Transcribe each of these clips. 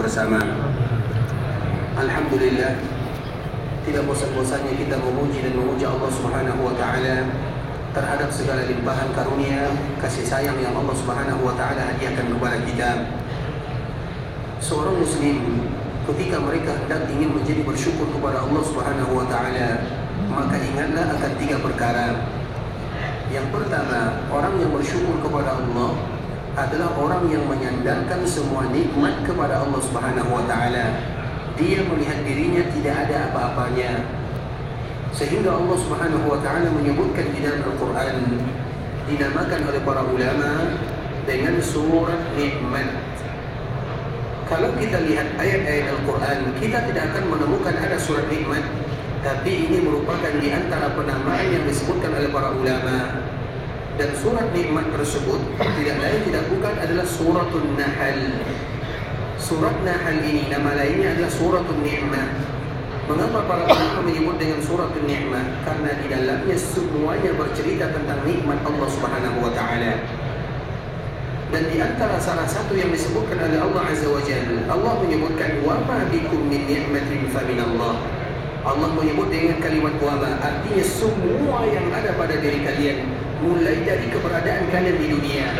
bersama. Alhamdulillah, tidak bosan-bosannya kita memuji dan memuja Allah Subhanahu wa taala terhadap segala limpahan karunia kasih sayang yang Allah Subhanahu wa taala hadiahkan kepada kita. Seorang muslim ketika mereka hendak ingin menjadi bersyukur kepada Allah Subhanahu wa taala, maka ingatlah akan 3 perkara. Yang pertama, orang yang bersyukur kepada Allah adalah orang yang menyandarkan semua nikmat kepada Allah Subhanahu wa taala. Dia melihat dirinya tidak ada apa-apanya. Sehingga Allah Subhanahu wa taala menyebutkan di dalam Al-Qur'an, dinamakan oleh para ulama dengan surat nikmat. Kalau kita lihat ayat-ayat Al-Qur'an, kita tidak akan menemukan ada surat nikmat, tapi ini merupakan di antara penamaan yang disebutkan oleh para ulama. Dan surat nikmat tersebut tidak lain tidak bukan adalah Suratun Nahl. Surat Nahl ini nama lainnya adalah Suratun Ni'mah. Mengapa para ulama menyebut dengan Suratun Ni'mah? Karena di dalamnya semuanya bercerita tentang nikmat Allah Subhanahu wa taala. Dan di antara salah satu yang disebutkan oleh Allah Azza wa Jalla, Allah menyebutkan wa ma bikum min ni'matin fa min Allah. Allah menyebut dengan kalimat wa ma, artinya semua yang ada pada diri kalian, mulai dari keberadaan kalian di dunia,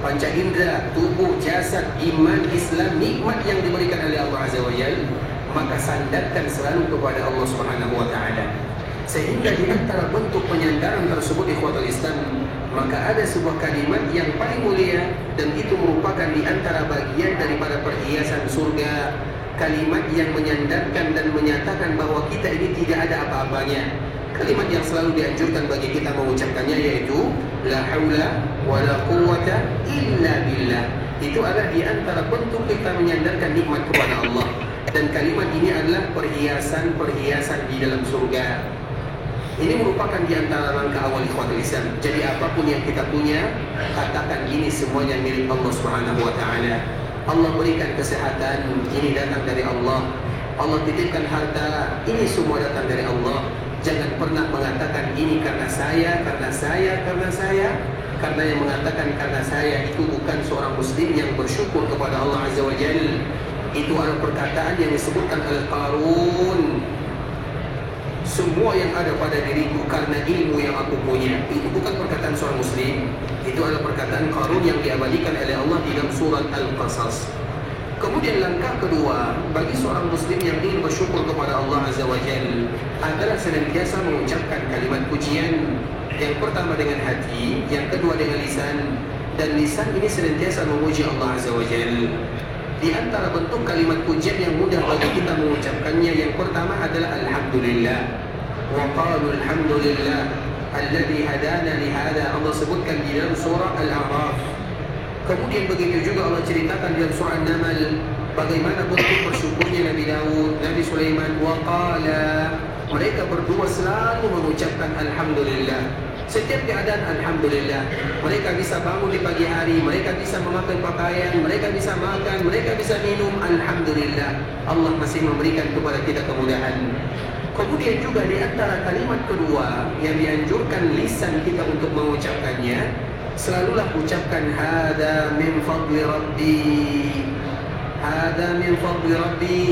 panca indera, tubuh, jasad, iman, Islam, nikmat yang diberikan oleh Allah Azza wa Jalla, maka sandarkan selalu kepada Allah Subhanahu wa taala. Sehingga di antara bentuk penyandaran tersebut ikhwatul Islam, maka ada sebuah kalimat yang paling mulia, dan itu merupakan di antara bagian daripada perhiasan surga, kalimat yang menyandarkan dan menyatakan bahwa kita ini tidak ada apa-apanya. Kalimat yang selalu dianjurkan bagi kita mengucapkannya yaitu la haula wa la quwwata illa billah. Itu adalah di antara bentuk kita menyandarkan nikmat kepada Allah. Dan kalimat ini adalah perhiasan-perhiasan di dalam surga. Ini merupakan di antara langkah awal ikhwatul Islam. Jadi apapun yang kita punya, katakan ini semuanya milik Allah Subhanahu wa taala. Allah berikan kesehatan, ini datang dari Allah. Allah titipkan harta, ini semua datang dari Allah. Jangan pernah mengatakan ini karena saya. Karena yang mengatakan karena saya itu bukan seorang muslim yang bersyukur kepada Allah Azza wa Jalla. Itu adalah perkataan yang disebutkan oleh Qarun. Semua yang ada pada diriku karena ilmu yang aku punya. Itu bukan perkataan seorang muslim. Itu adalah perkataan Qarun yang diabadikan oleh Allah di dalam surat Al-Qasas. Kemudian langkah kedua bagi seorang muslim yang ingin bersyukur kepada Allah Azza wa Jalla adalah senantiasa mengucapkan kalimat pujian. Yang pertama dengan hati, yang kedua dengan lisan. Dan lisan ini senantiasa memuji Allah Azza wa Jalla. Di antara bentuk kalimat pujian yang mudah bagi kita mengucapkannya, yang pertama adalah Alhamdulillah. Wa qalu alhamdulillah alladhi hadana li hada. Allah sebutkan di dalam surah Al-A'raf. Kemudian begitu juga Allah ceritakan dalam surah An-Naml bagaimana bentuk bersyukurnya Nabi Daud, Nabi Sulaiman. Wa qala, mereka berdua selalu mengucapkan Alhamdulillah. Setiap keadaan Alhamdulillah. Mereka bisa bangun di pagi hari, mereka bisa memakai pakaian, mereka bisa makan, mereka bisa minum, Alhamdulillah. Allah masih memberikan kepada kita kemudahan. Kemudian juga di antara kalimat kedua yang dianjurkan lisan kita untuk mengucapkannya, selalulah ucapkan hada min fadli rabbi. Hada min fadli rabbi.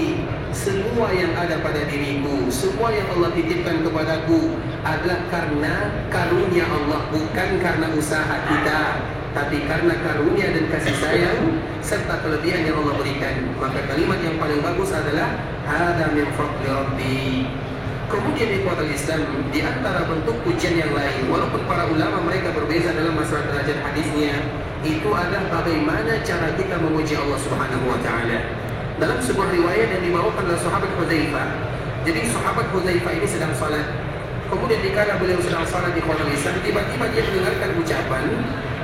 Semua yang ada pada diriku, semua yang Allah titipkan kepadaku adalah karena karunia Allah, bukan karena usaha kita, tapi karena karunia dan kasih sayang serta kelebihan yang Allah berikan. Maka kalimat yang paling bagus adalah hada min fadli rabbi. Kemudian ikhwatul Islam, di antara bentuk pujian yang lain, walaupun para ulama mereka berbeza dalam masalah derajat hadisnya, itu adalah bagaimana cara kita memuji Allah Subhanahu wa taala. Dalam sebuah riwayat yang dibawakan oleh sahabat Hudzaifah. Jadi sahabat Hudzaifah ini sedang salat. Kemudian dikala beliau sedang salat di ikhwatul Islam, tiba-tiba dia mendengarkan ucapan.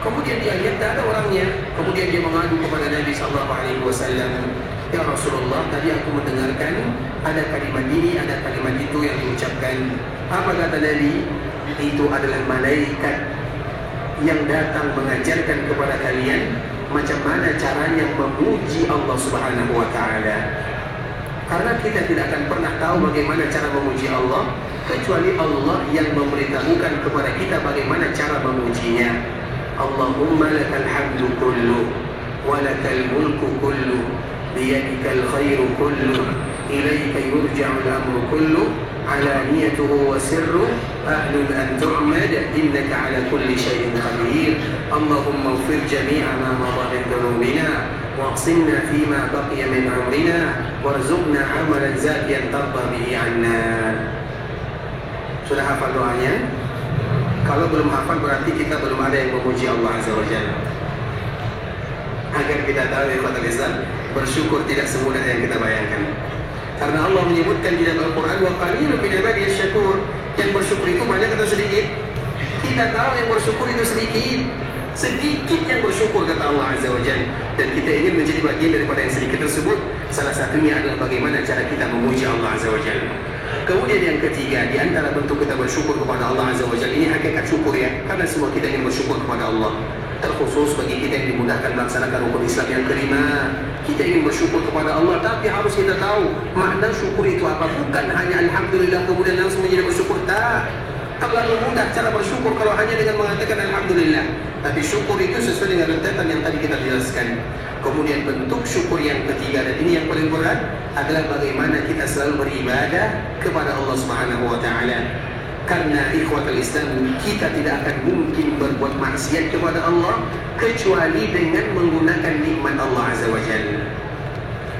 Kemudian dia lihat tak ada orangnya. Kemudian dia mengadu kepada Nabi sallallahu alaihi wasallam. Ya Rasulullah, tadi aku mendengarkan ada kalimat ini, ada kalimat itu yang diucapkan. Apa kata Nabi? Itu adalah malaikat yang datang mengajarkan kepada kalian macam mana caranya memuji Allah Subhanahu wa taala. Karena kita tidak akan pernah tahu bagaimana cara memuji Allah kecuali Allah yang memberitahukan kepada kita bagaimana cara memujinya. Allahumma lakal hamdu kullu wa lakal mulku kullu biyadikal khairu kullu ilaika yurja'ul amru kullu alaniyatuhu wa sirru ahlun an tu'mad innaka ala kulli syai'in qadir Allahumma ighfir jami'a ma madha min dhunubina waqsimna fima baqiya min umrina warzuqna amalan zakiyan tarda bihi 'anna. Sudah hafal doanya? Kalau belum hafal berarti kita belum ada yang memuji Allah Azza wa Jalla. Agar kita tahu ya kata Islam, bersyukur tidak semudah yang kita bayangkan. Karena Allah menyebutkan di dalam Al-Quran wa qalilun min ibadiyas syakur. Yang bersyukur itu banyak atau sedikit? Kita tahu yang bersyukur itu sedikit. Sedikit yang bersyukur kata Allah Azza wa Jalla. Dan kita ingin menjadi bagian daripada yang sedikit tersebut. Salah satunya adalah bagaimana cara kita memuji Allah Azza wa Jalla. Kemudian yang ketiga, di antara bentuk kita bersyukur kepada Allah Azza wa Jalla, ini hakikat syukur ya, karena semua kita ingin bersyukur kepada Allah. Terkhusus bagi kita yang dimudahkan melaksanakan rukun Islam yang kelima, kita ingin bersyukur kepada Allah, tapi harus kita tahu makna syukur itu apa. Bukan hanya alhamdulillah kemudian langsung menjadi bersyukur, tak. Terlalu mudah cara bersyukur kalau hanya dengan mengatakan alhamdulillah. Tapi syukur itu sesuai dengan rentetan yang tadi kita jelaskan. Kemudian bentuk syukur yang ketiga, dan ini yang paling berat, adalah bagaimana kita selalu beribadah kepada Allah Subhanahu wa Ta'ala. Karena ikhwatul Islam, kita tidak akan mungkin berbuat maksiat kepada Allah kecuali dengan menggunakan nikmat Allah Azza wa Jalla.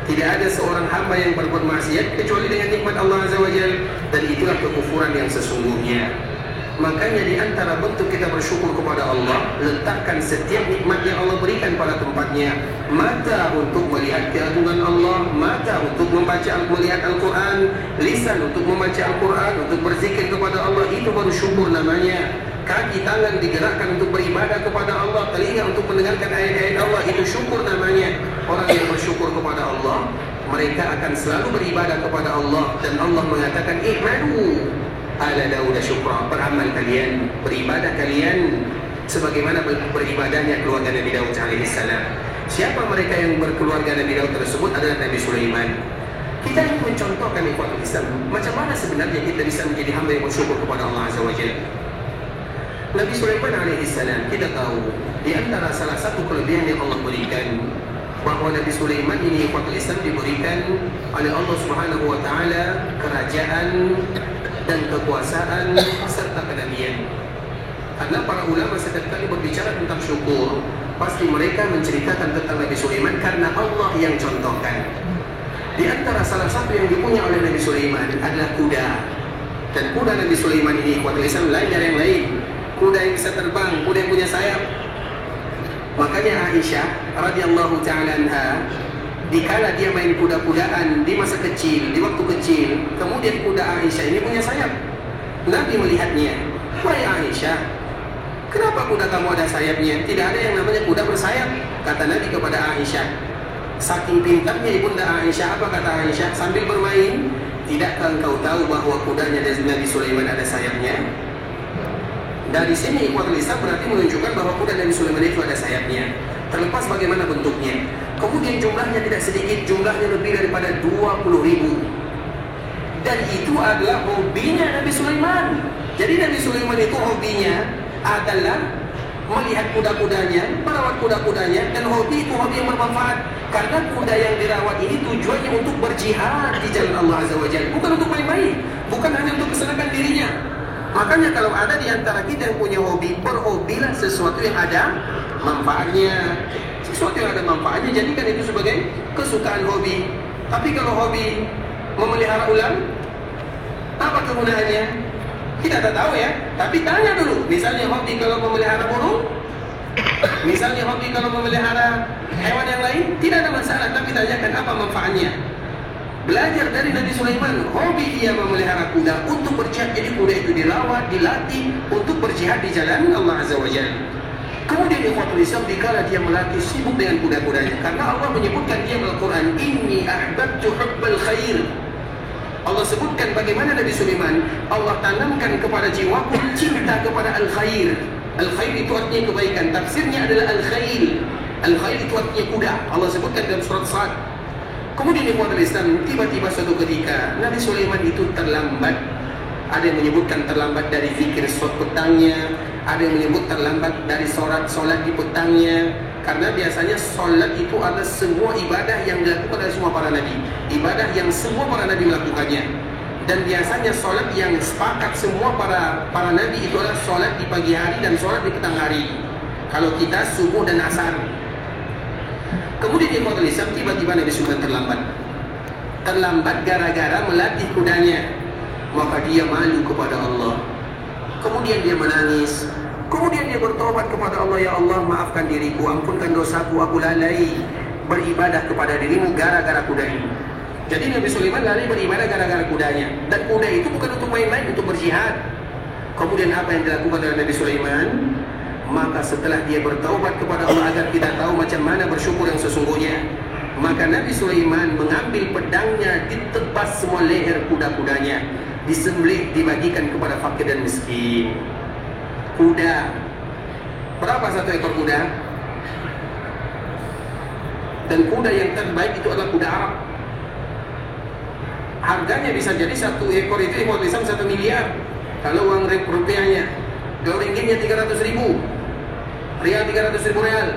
Tidak ada seorang hamba yang berbuat maksiat kecuali dengan nikmat Allah Azza wa Jalla, dan itulah kekufuran yang sesungguhnya. Makanya di antara bentuk kita bersyukur kepada Allah, letakkan setiap nikmat yang Allah berikan pada tempatnya. Mata untuk melihat keagungan Allah, mata untuk melihat Al-Quran, lisan untuk membaca Al-Quran, untuk berzikir kepada Allah, itu baru syukur namanya. Kaki tangan digerakkan untuk beribadah kepada Allah, telinga untuk mendengarkan ayat-ayat Allah, itu syukur namanya. Orang yang bersyukur kepada Allah, mereka akan selalu beribadah kepada Allah. Dan Allah mengatakan, i'malu ala Daud syukra, beramal kalian, beribadah kalian sebagaimana beribadahnya keluarga Nabi Daud alaihissalam. Siapa mereka yang berkeluarga Nabi Daud tersebut? Adalah Nabi Sulaiman. Kita ingin mencontohkan ikhwatul Islam, macam mana sebenarnya kita bisa menjadi hamba yang bersyukur kepada Allah Azza wa Jalla. Nabi Sulaiman alaihissalam, kita tahu di antara salah satu kelebihan yang Allah berikan, bahwa Nabi Sulaiman ini ikhwatul Islam diberikan oleh Allah Subhanahu wa Ta'ala kerajaan dan kekuasaan serta kenabian. Karena para ulama setiap kali berbicara tentang syukur, pasti mereka menceritakan tentang Nabi Sulaiman karena Allah yang contohkan. Di antara salah satu yang dipunya oleh Nabi Sulaiman adalah kuda. Dan kuda Nabi Sulaiman ini kuat Islam lain dari yang lain. Kuda yang bisa terbang, kuda yang punya sayap. Makanya Aisyah radhiyallahu ta'ala anha, dikala dia main kuda-kudaan di masa kecil, di waktu kecil, kemudian kuda Aisyah ini punya sayap. Nabi melihatnya, wahai Aisyah, kenapa kuda kamu ada sayapnya? Tidak ada yang namanya kuda bersayap. Kata Nabi kepada Aisyah. Saking pintarnya ibunda Aisyah, apa kata Aisyah sambil bermain, tidakkah engkau tahu bahwa kudanya Nabi Sulaiman ada sayapnya? Dari sini ikhwatul Islam berarti menunjukkan bahwa kuda Nabi Sulaiman itu ada sayapnya. Terlepas bagaimana bentuknya. Kemudian jumlahnya tidak sedikit, jumlahnya lebih daripada 20.000. Dan itu adalah hobinya Nabi Sulaiman. Jadi Nabi Sulaiman itu hobinya adalah melihat kuda-kudanya, merawat kuda-kudanya, dan hobi itu hobi yang bermanfaat. Karena kuda yang dirawat ini tujuannya untuk berjihad di jalan Allah Azza wa Jalla, bukan untuk main-main, bukan hanya untuk kesenangan dirinya. Makanya kalau ada di antara kita yang punya hobi, berhobilah sesuatu yang ada manfaatnya. Sesuatu yang ada manfaatnya, jadikan itu sebagai kesukaan hobi. Tapi kalau hobi memelihara ular, apa kegunaannya? Kita tak tahu ya. Tapi tanya dulu. Misalnya hobi kalau memelihara burung, misalnya hobi kalau memelihara hewan yang lain, tidak ada masalah. Tapi tanyakan apa manfaatnya. Belajar dari Nabi Sulaiman, hobi dia memelihara kuda untuk berjihad. Jadi kuda itu dirawat, dilatih untuk berjihad di jalan Allah Azza wa Jalla. Kemudian ikhwatul Islam, dikala dia melatih, sibuk dengan kuda-kudanya. Karena Allah menyebutkan dia dalam Al-Quran, Inni ahbabtu hubbal khair. Allah sebutkan bagaimana Nabi Sulaiman, Allah tanamkan kepada jiwaku cinta kepada al-khair. Al-khair itu artinya kebaikan. Tafsirnya adalah al-khair. Al-khair itu artinya kuda. Allah sebutkan dalam surat Sad. Kemudian ikhwatul Islam, tiba-tiba suatu ketika Nabi Sulaiman itu terlambat. Ada yang menyebutkan terlambat dari zikir petangnya, ada yang menyebut terlambat dari solat di petangnya. Karena biasanya solat itu adalah semua ibadah yang dilakukan oleh semua para nabi, ibadah yang semua para nabi melakukannya. Dan biasanya solat yang sepakat semua para nabi itu adalah solat di pagi hari dan solat di petang hari. Kalau kita subuh dan asar. Kemudian di ikhwatul Islam, tiba-tiba Nabi Sulaiman terlambat gara-gara melatih kudanya. Maka dia malu kepada Allah. Kemudian dia menangis. Kemudian dia bertobat kepada Allah, ya Allah, maafkan diriku, ampunkan dosaku, aku lalai beribadah kepada dirimu gara-gara kuda ini. Jadi Nabi Sulaiman lalai beribadah gara-gara kudanya. Dan kuda itu bukan untuk main-main, untuk berjihad. Kemudian apa yang dilakukan oleh Nabi Sulaiman? Maka setelah dia bertaubat kepada Allah agar kita tahu macam mana bersyukur yang sesungguhnya, maka Nabi Sulaiman mengambil pedangnya, ditebas semua leher kuda-kudanya, disembelih, dibagikan kepada fakir dan miskin. Kuda, berapa satu ekor kuda? Dan kuda yang terbaik itu adalah kuda Arab. Harganya bisa jadi satu ekor itu Islam 1 miliar. Kalau uang rupiahnya, kalau ringgitnya 300.000, rial 300.000 rial.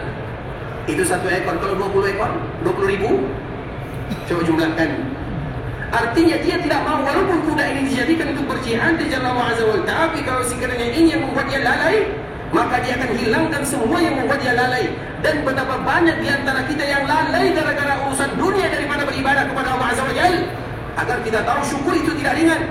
Itu satu ekor. Kalau 20 ekor, 20.000. Coba jumlahkan. Artinya dia tidak mau, walaupun kuda ini dijadikan untuk berjihad di jalan Allah Azza wa Jalla, tapi kalau sekiranya ini yang membuat dia lalai, maka dia akan hilangkan semua yang membuat dia lalai. Dan betapa banyak di antara kita yang lalai gara-gara urusan dunia daripada beribadah kepada Allah Azza wa Jalla. Agar kita tahu syukur itu tidak ringan.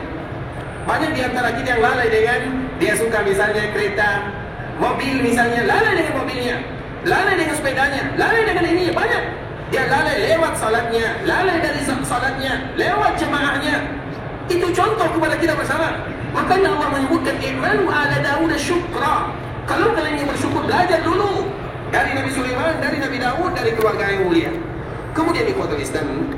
Banyak di antara kita yang lalai dengan dia suka misalnya kereta, mobil misalnya, lalai dengan mobilnya, lalai dengan sepedanya, lalai dengan ini, banyak. Dia lalai lewat salatnya, lalai dari salatnya, lewat jemaahnya. Itu contoh kepada kita bersama. Makanya Allah menyebutkan i'malu ala Daud syukra. Kalau kalian ingin bersyukur, belajar dulu dari Nabi Sulaiman, dari Nabi Daud, dari keluarga yang mulia. Kemudian ikhwatul Islam,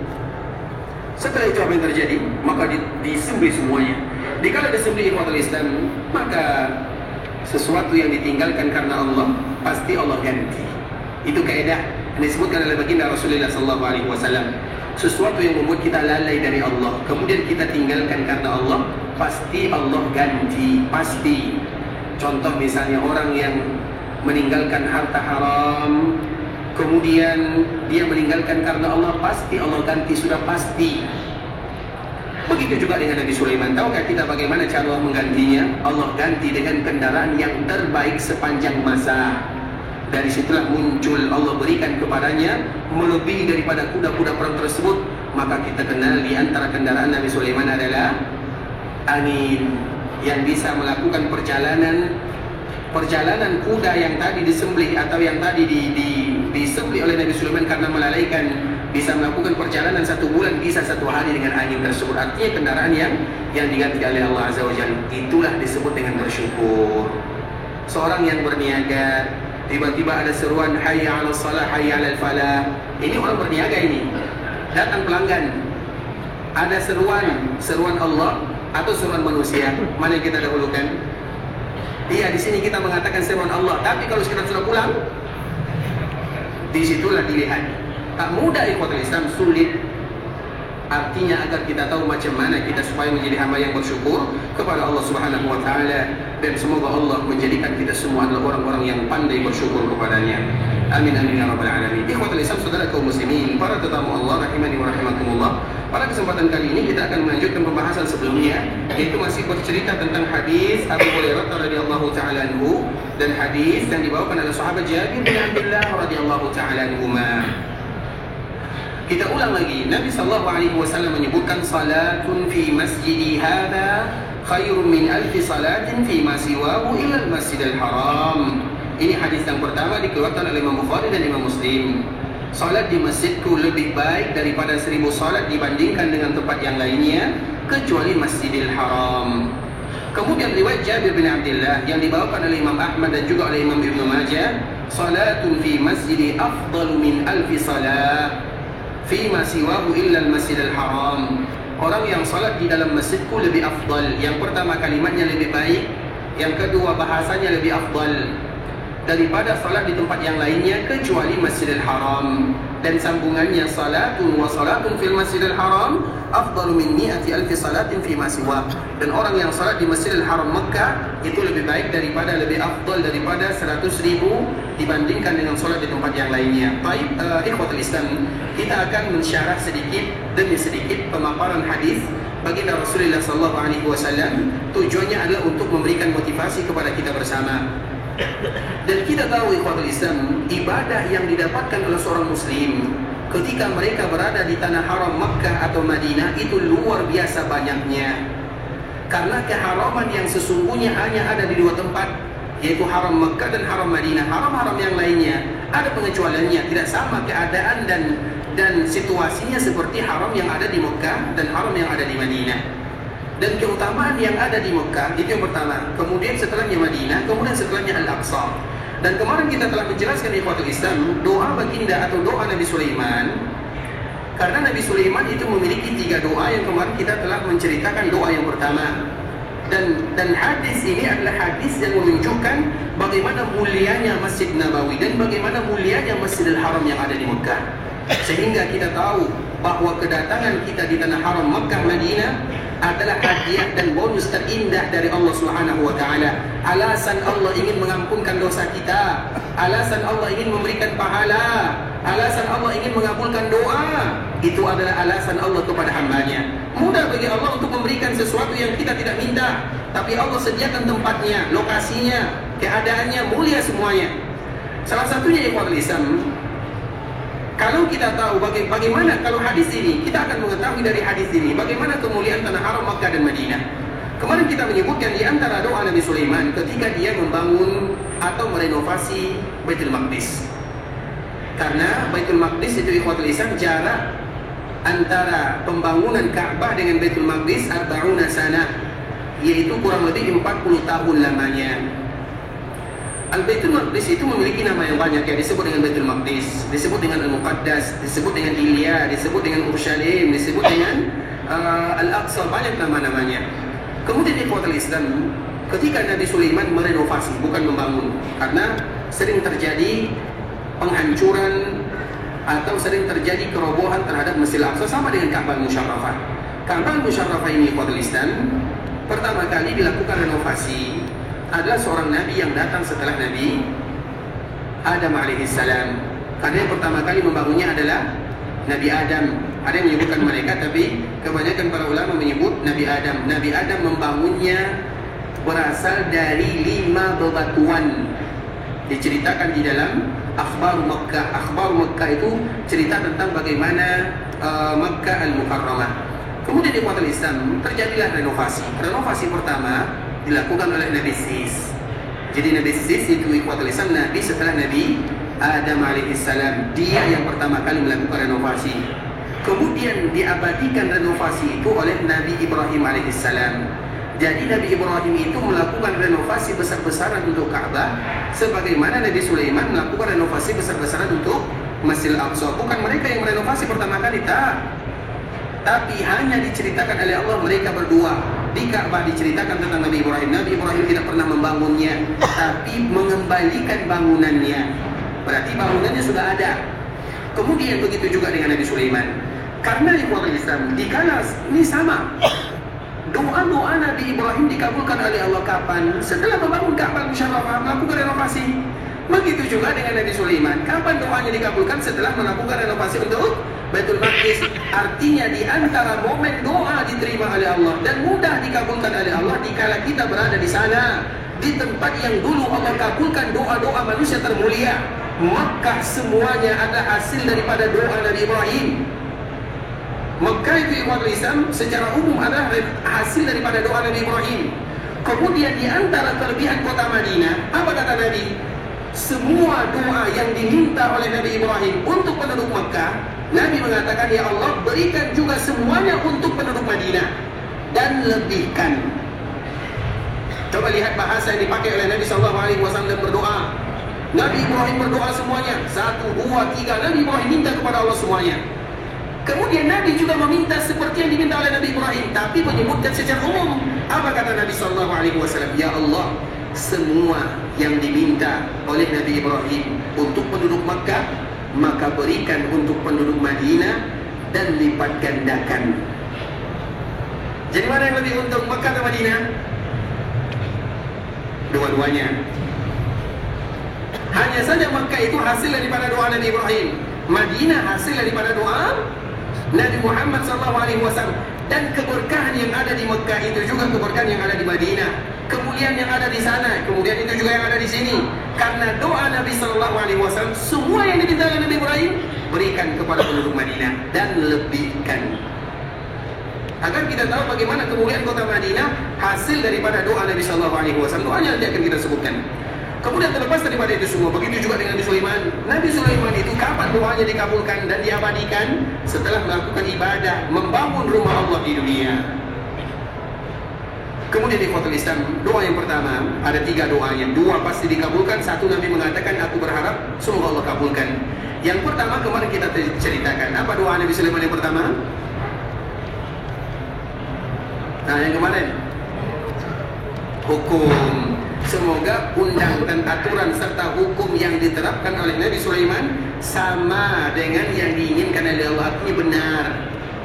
setelah itu apa yang terjadi? Maka disembelih semuanya. Dikala disembelih ikhwatul Islam, maka sesuatu yang ditinggalkan karena Allah, pasti Allah ganti. Itu kaidah yang disebutkan oleh baginda Rasulullah SAW. Sesuatu yang membuat kita lalai dari Allah, kemudian kita tinggalkan karena Allah, pasti Allah ganti, pasti. Contoh misalnya orang yang meninggalkan harta haram, kemudian dia meninggalkan karena Allah, pasti Allah ganti, sudah pasti. Begitu juga dengan Nabi Sulaiman. Tahukah kita bagaimana cara Allah menggantinya? Allah ganti dengan kendaraan yang terbaik sepanjang masa. Dari situlah muncul, Allah berikan kepadanya melebihi daripada kuda-kuda perang tersebut. Maka kita kenal di antara kendaraan Nabi Sulaiman adalah angin, yang bisa melakukan perjalanan kuda yang tadi disembelih atau yang tadi disembelih oleh Nabi Sulaiman karena melalaikan, bisa melakukan perjalanan 1 bulan, bisa 1 hari dengan angin tersebut. Artinya kendaraan yang diganti oleh Allah Azza wa Jalla. Itulah disebut dengan bersyukur. Seorang yang berniaga, tiba-tiba ada seruan hayya 'alas shalah, hayya 'alal falah. Ini orang berniaga ini. Datang pelanggan. Ada seruan Allah atau seruan manusia? Mana yang kita dahulukan? Iya, di sini kita mengatakan seruan Allah. Tapi kalau kita sudah pulang, disitulah dilihat. Tak mudah ikhwatul Islam, sulit. Artinya agar kita tahu macam mana kita supaya menjadi hamba yang bersyukur kepada Allah Subhanahu wa taala, dan semoga Allah menjadikan kita semua adalah orang-orang yang pandai bersyukur kepadanya. Amin amin ya rabbal alamin. Ikhwatul Islam, saudara kaum muslimin, para tetamu Allah rahimani wa rahimakumullah. Pada kesempatan kali ini kita akan melanjutkan pembahasan sebelumnya, yaitu masih bercerita tentang hadis Abu Hurairah radhiyallahu taala anhu dan hadis yang dibawakan oleh sahabat Jabir bin Abdullah radhiyallahu taala anhuma. Kita ulang lagi, Nabi SAW menyebutkan salatun fi masjidi hadha khairun min alfi salatin fi ma siwahu illa al-masjidil haram. Ini hadis yang pertama dikeluarkan oleh Imam Bukhari dan Imam Muslim. Salat di masjidku lebih baik daripada 1000 salat dibandingkan dengan tempat yang lainnya kecuali Masjidil Haram. Kemudian riwayat Jabir bin Abdullah yang dibawakan oleh Imam Ahmad dan juga oleh Imam Ibnu Majah, salatun fi masjidi afdalu min alfi salat fima siwahu illa al-masjidil haram. Orang yang salat di dalam masjidku lebih afdal. Yang pertama kalimatnya lebih baik, yang kedua bahasanya lebih afdal daripada salat di tempat yang lainnya kecuali Masjidil Haram. dan sambungannya salatun wa salatun fil Masjidil Haram afdalu min mi'ati alfi salatin fi ma siwa. Dan orang yang salat di Masjidil Haram Mekah itu lebih baik daripada, lebih afdal daripada 100.000 dibandingkan dengan salat di tempat yang lainnya. Baik, ikhwatul Islam, kita akan mensyarah sedikit demi sedikit pemaparan hadis baginda Rasulullah SAW. Tujuannya adalah untuk memberikan motivasi kepada kita bersama. Dan kita tahu ikhwatul Islam, ibadah yang didapatkan oleh seorang muslim ketika mereka berada di tanah haram Makkah atau Madinah itu luar biasa banyaknya. Karena keharaman yang sesungguhnya hanya ada di dua tempat, yaitu haram Makkah dan haram Madinah. Haram-haram yang lainnya ada pengecualiannya, tidak sama keadaan dan situasinya seperti haram yang ada di Makkah dan haram yang ada di Madinah. Dan keutamaan yang ada di Mekah itu yang pertama, kemudian setelahnya Madinah, kemudian setelahnya Al-Aqsa. Dan kemarin kita telah menjelaskan ikhwatul Islam doa baginda atau doa Nabi Sulaiman. Karena Nabi Sulaiman itu memiliki 3 doa yang kemarin kita telah menceritakan doa yang pertama. Dan hadis ini adalah hadis yang menunjukkan bagaimana mulianya Masjid Nabawi dan bagaimana mulianya Masjidil Haram yang ada di Mekah. Sehingga kita tahu bahwa kedatangan kita di tanah haram Mekah Madinah adalah hadiah dan bonus terindah dari Allah Subhanahu wa taala. Alasan Allah ingin mengampunkan dosa kita, alasan Allah ingin memberikan pahala, alasan Allah ingin mengabulkan doa. Itu adalah alasan Allah kepada hambanya. Mudah bagi Allah untuk memberikan sesuatu yang kita tidak minta, tapi Allah sediakan tempatnya, lokasinya, keadaannya, mulia semuanya. Salah satunya ikhwatul Islam, kalau kita tahu bagaimana, kalau hadis ini, kita akan mengetahui dari hadis ini bagaimana kemuliaan tanah haram Makkah dan Madinah. Kemarin kita menyebutkan di antara doa Nabi Sulaiman ketika dia membangun atau merenovasi Baitul Maqdis. Karena Baitul Maqdis itu ikhwatul Islam, jarak antara pembangunan Ka'bah dengan Baitul Maqdis 40 sana, yaitu kurang lebih 40 tahun lamanya. Al-Baitul Maqdis itu memiliki nama yang banyak, ya, disebut dengan Baitul Maqdis, disebut dengan Al-Muqaddas, disebut dengan Ilya, disebut dengan Urshalim, disebut dengan Al-Aqsa, banyak nama-namanya. Kemudian ikhwatul Islam, ketika Nabi Sulaiman merenovasi, bukan membangun, karena sering terjadi penghancuran atau sering terjadi kerobohan terhadap Masjidil Aqsa, sama dengan Ka'bah Musyarrafah. Ka'bah Musyarrafah ini ikhwatul Islam pertama kali dilakukan renovasi adalah seorang nabi yang datang setelah Nabi Adam alaihissalam. Karena yang pertama kali membangunnya adalah Nabi Adam. Ada yang menyebutkan mereka, tapi kebanyakan para ulama menyebut Nabi Adam. Nabi Adam membangunnya berasal dari 5 bebatuan. Diceritakan di dalam Akhbar Makkah. Akhbar Makkah itu cerita tentang bagaimana Makkah Al-Mukarramah. Kemudian di ikhwatul Islam terjadilah renovasi. Renovasi pertama dilakukan oleh Nabi Sis. Jadi Nabi Sis itu ikhwatul Islam Nabi setelah Nabi Adam alaihissalam. Dia yang pertama kali melakukan renovasi. Kemudian diabadikan renovasi itu oleh Nabi Ibrahim alaihissalam. Jadi Nabi Ibrahim itu melakukan renovasi besar-besaran untuk Ka'bah, sebagaimana Nabi Sulaiman melakukan renovasi besar-besaran untuk Masjidil Aqsa. Bukan mereka yang merenovasi pertama kali, tak. Tapi hanya diceritakan oleh Allah mereka berdua. Di Ka'bah diceritakan tentang Nabi Ibrahim. Nabi Ibrahim tidak pernah membangunnya, tapi mengembalikan bangunannya. Berarti bangunannya sudah ada. Kemudian begitu juga dengan Nabi Sulaiman. Karena ikhwatul Islam, dikala ini sama, doa-doa Nabi Ibrahim dikabulkan oleh Allah kapan? Setelah membangun Ka'bah Musyarrafah, melakukan renovasi. Begitu juga dengan Nabi Sulaiman. Kapan doanya dikabulkan? Setelah melakukan renovasi untuk Baitul Maqdis. Artinya di antara momen doa diterima oleh Allah dan mudah dikabulkan oleh Allah dikala kita berada di sana, di tempat yang dulu Allah kabulkan doa-doa manusia termulia. Makkah semuanya adalah hasil daripada doa Nabi Ibrahim. Makkah itu ikhwatul Islam secara umum adalah hasil daripada doa Nabi Ibrahim. Kemudian di antara kelebihan kota Madinah, apa kata Nabi? Semua doa yang diminta oleh Nabi Ibrahim untuk penduduk Makkah, Nabi mengatakan, ya Allah berikan juga semuanya untuk penduduk Madinah dan lebihkan. Coba lihat bahasa yang dipakai oleh Nabi SAW berdoa. Nabi Ibrahim berdoa semuanya, 1, 2, 3. Nabi Ibrahim minta kepada Allah semuanya. Kemudian Nabi juga meminta seperti yang diminta oleh Nabi Ibrahim, tapi menyebutkan secara umum. Apa kata Nabi SAW? Ya Allah, semua yang diminta oleh Nabi Ibrahim untuk penduduk Makkah, maka berikan untuk penduduk Madinah dan lipat gandakan. Jadi mana yang lebih untung, Mekah atau Madinah? Dua-duanya. Hanya saja Mekah itu hasil daripada doa Nabi Ibrahim, Madinah hasil daripada doa Nabi Muhammad SAW. Dan keberkahan yang ada di Mekah itu juga keberkahan yang ada di Madinah. Kemuliaan yang ada di sana, kemudian itu juga yang ada di sini. Karena doa Nabi SAW, semua yang diminta oleh Nabi Ibrahim berikan kepada penduduk Madinah dan lebihkan. Agar kita tahu bagaimana kemuliaan kota Madinah hasil daripada doa Nabi SAW. Doanya nanti akan kita sebutkan. Kemudian terlepas daripada itu semua, begitu juga dengan Nabi Sulaiman. Nabi Sulaiman itu kapan doanya dikabulkan dan diabadikan? Setelah melakukan ibadah, membangun rumah Allah di dunia. Kemudian di ikhwatul Islam, doa yang pertama, ada 3 doanya. 2 pasti dikabulkan, 1 Nabi mengatakan, aku berharap semoga Allah kabulkan. Yang pertama kemarin kita ceritakan. Apa doa Nabi Sulaiman yang pertama? Nah, yang kemarin hukum. Semoga undang dan aturan serta hukum yang diterapkan oleh Nabi Sulaiman sama dengan yang diinginkan oleh Allah, artinya benar.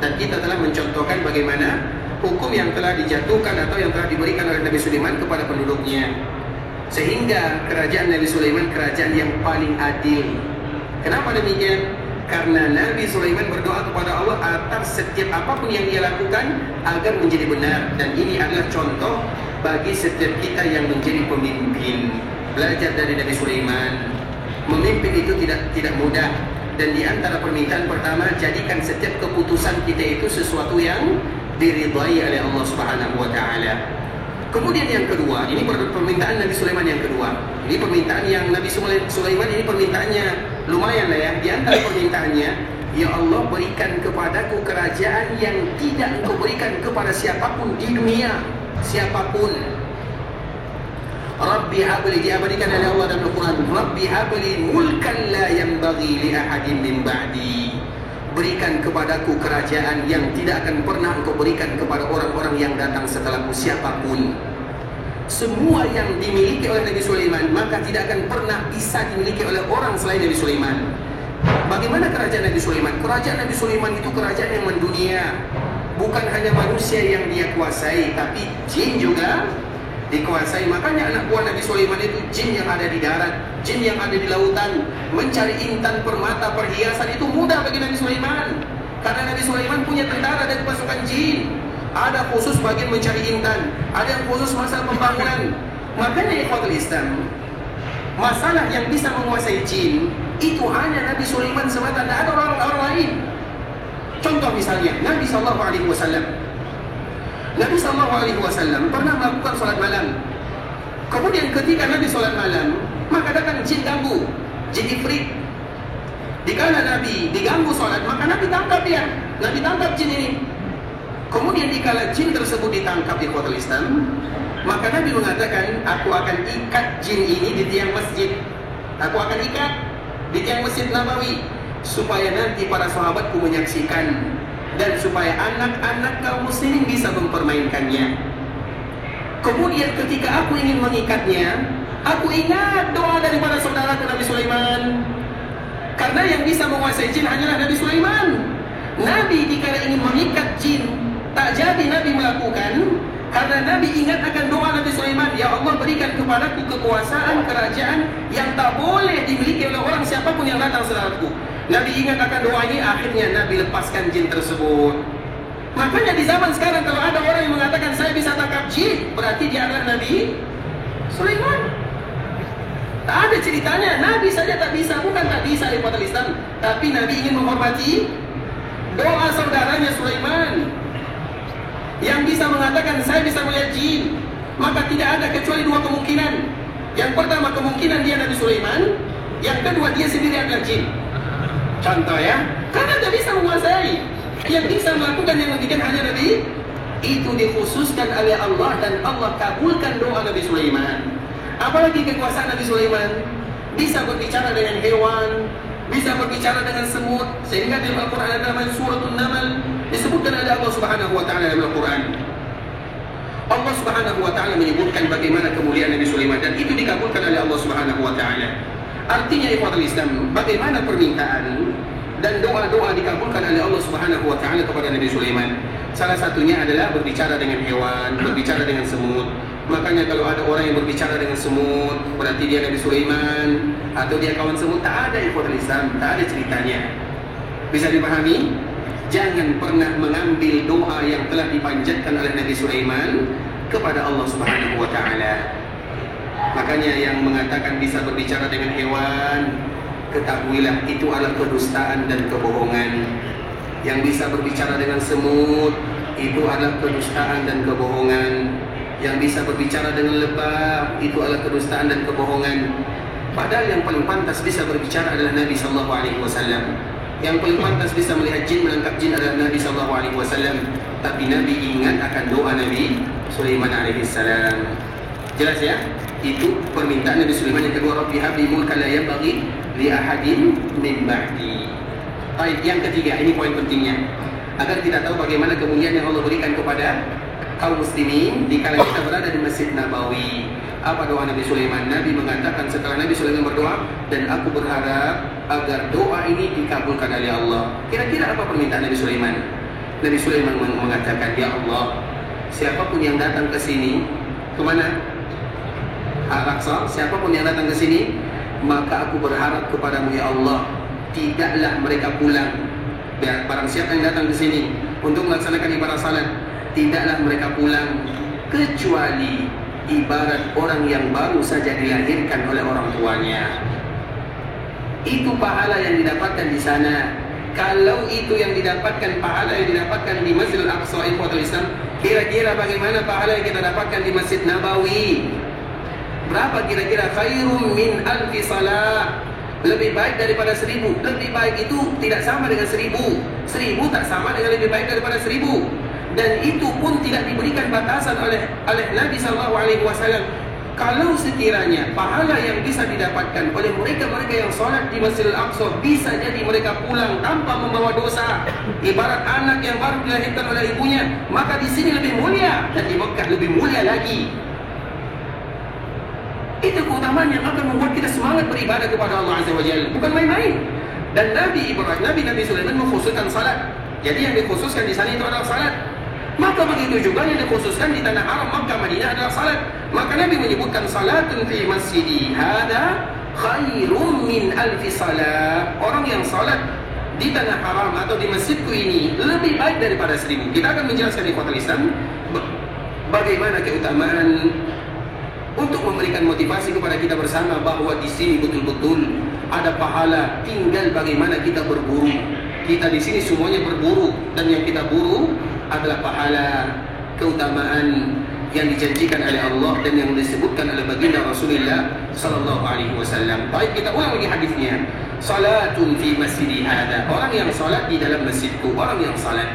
Dan kita telah mencontohkan bagaimana hukum yang telah dijatuhkan atau yang telah diberikan oleh Nabi Sulaiman kepada penduduknya. Sehingga kerajaan Nabi Sulaiman kerajaan yang paling adil. Kenapa demikian? Karena Nabi Sulaiman berdoa kepada Allah atas setiap apapun yang dia lakukan agar menjadi benar. Dan ini adalah contoh bagi setiap kita yang menjadi pemimpin. Belajar dari Nabi Sulaiman. Memimpin itu tidak mudah. Dan di antara permintaan pertama, jadikan setiap keputusan kita itu sesuatu yang diridhai oleh Allah Subhanahu wa taala. Kemudian yang kedua, ini permintaan Nabi Sulaiman yang kedua. Ini permintaan yang Nabi Sulaiman ini permintaannya lumayan lah ya. Di antara permintaannya, ya Allah berikan kepadaku kerajaan yang tidak Engkau berikan kepada siapapun di dunia, siapapun. Rabbi habli, diabadikan oleh Allah dalam Al-Quran. Rabbi habli mulkan la yanbaghi li ahadin min ba'di. Berikan kepadaku kerajaan yang tidak akan pernah Engkau berikan kepada orang-orang yang datang setelahku, siapapun. Semua yang dimiliki oleh Nabi Sulaiman maka tidak akan pernah bisa dimiliki oleh orang selain Nabi Sulaiman. Bagaimana kerajaan Nabi Sulaiman? Kerajaan Nabi Sulaiman itu kerajaan yang mendunia. Bukan hanya manusia yang dia kuasai, tapi jin juga dikuasai. Makanya anak buah Nabi Sulaiman itu jin yang ada di darat, jin yang ada di lautan. Mencari intan, permata, perhiasan itu mudah bagi Nabi Sulaiman. Karena Nabi Sulaiman punya tentara dan pasukan jin. Ada khusus bagian mencari intan, ada yang khusus masalah pembangunan. Makanya ikhwatul Islam, masalah yang bisa menguasai jin itu hanya Nabi Sulaiman semata, tidak ada orang lain. Contoh misalnya Nabi SAW. Nabi SAW pernah melakukan sholat malam. Kemudian ketika Nabi sholat malam, maka datang jin ganggu, jin ifrit. Dikala Nabi diganggu sholat, maka Nabi tangkap dia. Nabi tangkap jin ini. Kemudian dikala jin tersebut ditangkap di ikhwatul Islam, maka Nabi mengatakan, aku akan ikat jin ini di tiang masjid. Aku akan ikat di tiang Masjid Nabawi, supaya nanti para sahabatku menyaksikan, dan supaya anak-anak kaum muslimin bisa mempermainkannya. Kemudian ketika aku ingin mengikatnya, aku ingat doa daripada saudaraku Nabi Sulaiman. Karena yang bisa menguasai jin hanyalah Nabi Sulaiman. Nabi dikala ingin mengikat jin, tak jadi Nabi melakukan, karena Nabi ingat akan doa Nabi Sulaiman. Ya Allah berikan kepadaku kekuasaan kerajaan yang tak boleh dimiliki oleh orang siapapun yang datang setelahku. Nabi ingat akan doa ini, akhirnya Nabi lepaskan jin tersebut. Makanya di zaman sekarang kalau ada orang yang mengatakan saya bisa tangkap jin, berarti dia adalah Nabi Sulaiman. Tak ada ceritanya, Nabi saja tak bisa. Bukan tak bisa di kota Islam, tapi Nabi ingin menghormati doa saudaranya Sulaiman yang bisa mengatakan saya bisa melihat jin. Maka tidak ada kecuali 2 kemungkinan. Yang pertama kemungkinan dia Nabi Sulaiman, yang kedua dia sendiri adalah jin. Contoh ya, karena tidak bisa menguasai. Yang bisa melakukan yang demikian hanya Nabi. Itu dikhususkan oleh Allah dan Allah kabulkan doa Nabi Sulaiman. Apalagi kekuasaan Nabi Sulaiman, bisa berbicara dengan hewan, bisa berbicara dengan semut. Sehingga dalam Al-Quran ada namanya Suratul Namal, disebutkan oleh Allah Subhanahu wa taala dalam Al-Quran. Allah Subhanahu wa taala menyebutkan bagaimana kemuliaan Nabi Sulaiman, dan itu dikabulkan oleh Allah Subhanahu wa taala. Artinya ikhwatul Islam, bagaimana permintaan dan doa-doa dikabulkan oleh Allah Subhanahu wa taala kepada Nabi Sulaiman. Salah satunya adalah berbicara dengan hewan, berbicara dengan semut. Makanya kalau ada orang yang berbicara dengan semut, berarti dia Nabi Sulaiman atau dia kawan semut. Tak ada ikhwatul Islam, tak ada ceritanya. Bisa dipahami? Jangan pernah mengambil doa yang telah dipanjatkan oleh Nabi Sulaiman kepada Allah Subhanahu wa taala. Makanya yang mengatakan bisa berbicara dengan hewan, ketahuilah itu adalah kedustaan dan kebohongan. Yang bisa berbicara dengan semut, itu adalah kedustaan dan kebohongan. Yang bisa berbicara dengan lebah, itu adalah kedustaan dan kebohongan. Padahal yang paling pantas bisa berbicara adalah Nabi sallallahu alaihi wasallam. Yang paling pantas bisa melihat jin, menangkap jin adalah Nabi sallallahu alaihi wasallam. Tapi Nabi ingat akan doa Nabi Sulaiman alaihi salam. Jelas ya? Itu permintaan Nabi Sulaiman. Yang kedua, Rabbi habli mulkan la yanbaghi li ahadin min ba'di. Baik, yang ketiga, ini poin pentingnya. Agar kita tahu bagaimana kemuliaan yang Allah berikan kepada kaum muslimin dikala kita berada di Masjid Nabawi. Apa doa Nabi Sulaiman? Nabi mengatakan setelah Nabi Sulaiman berdoa, dan aku berharap agar doa ini dikabulkan oleh Allah. Kira-kira apa permintaan Nabi Sulaiman? Nabi Sulaiman mengatakan, ya Allah, siapapun yang datang ke sini, kemana? Al-Aqsa, siapapun yang datang ke sini, maka aku berharap kepadamu ya Allah, tidaklah mereka pulang. Barang siapa yang datang ke sini untuk melaksanakan ibadah salat, tidaklah mereka pulang kecuali ibarat orang yang baru saja dilahirkan oleh orang tuanya. Itu pahala yang didapatkan di sana. Kalau itu yang didapatkan, pahala yang didapatkan di Masjidil Aqsa, ikhwatul Islam, kira-kira bagaimana pahala yang kita dapatkan di Masjid Nabawi? Berapa kira-kira? Khairum min alfi salat. Lebih baik daripada 1000. Lebih baik itu tidak sama dengan 1000. 1000 tak sama dengan lebih baik daripada 1000. Dan itu pun tidak diberikan batasan oleh Nabi SAW. Kalau sekiranya pahala yang bisa didapatkan oleh mereka-mereka yang sholat di Masjidil Aqsa, bisa jadi mereka pulang tanpa membawa dosa, ibarat anak yang baru dilahirkan oleh ibunya, maka di sini lebih mulia, dan di Mekah lebih mulia lagi. Itu keutamaan yang akan membuat kita semangat beribadah kepada Allah Azza wa Jalla, bukan main-main. Dan Nabi Sulaiman mengkhususkan salat. Jadi yang dikhususkan di sana itu adalah salat. Maka begitu juga yang dikhususkan di tanah haram Makkah Madinah adalah salat. Maka Nabi menyebutkan salatun fi masjidi hada khairum min alfi salat. Orang yang salat di tanah haram atau di masjidku ini lebih baik daripada 1000. Kita akan menjelaskan di ikhwatul Islam bagaimana keutamaan untuk memberikan motivasi kepada kita bersama bahwa di sini betul-betul ada pahala. Tinggal bagaimana kita berburu. Kita di sini semuanya berburu, dan yang kita buru adalah pahala, keutamaan yang dijanjikan oleh Allah dan yang disebutkan oleh baginda Rasulullah sallallahu alaihi wasallam. Baik, kita ulang lagi hadisnya. Salatun fi masjidi hada. Orang yang salat di dalam masjidku, orang yang salat.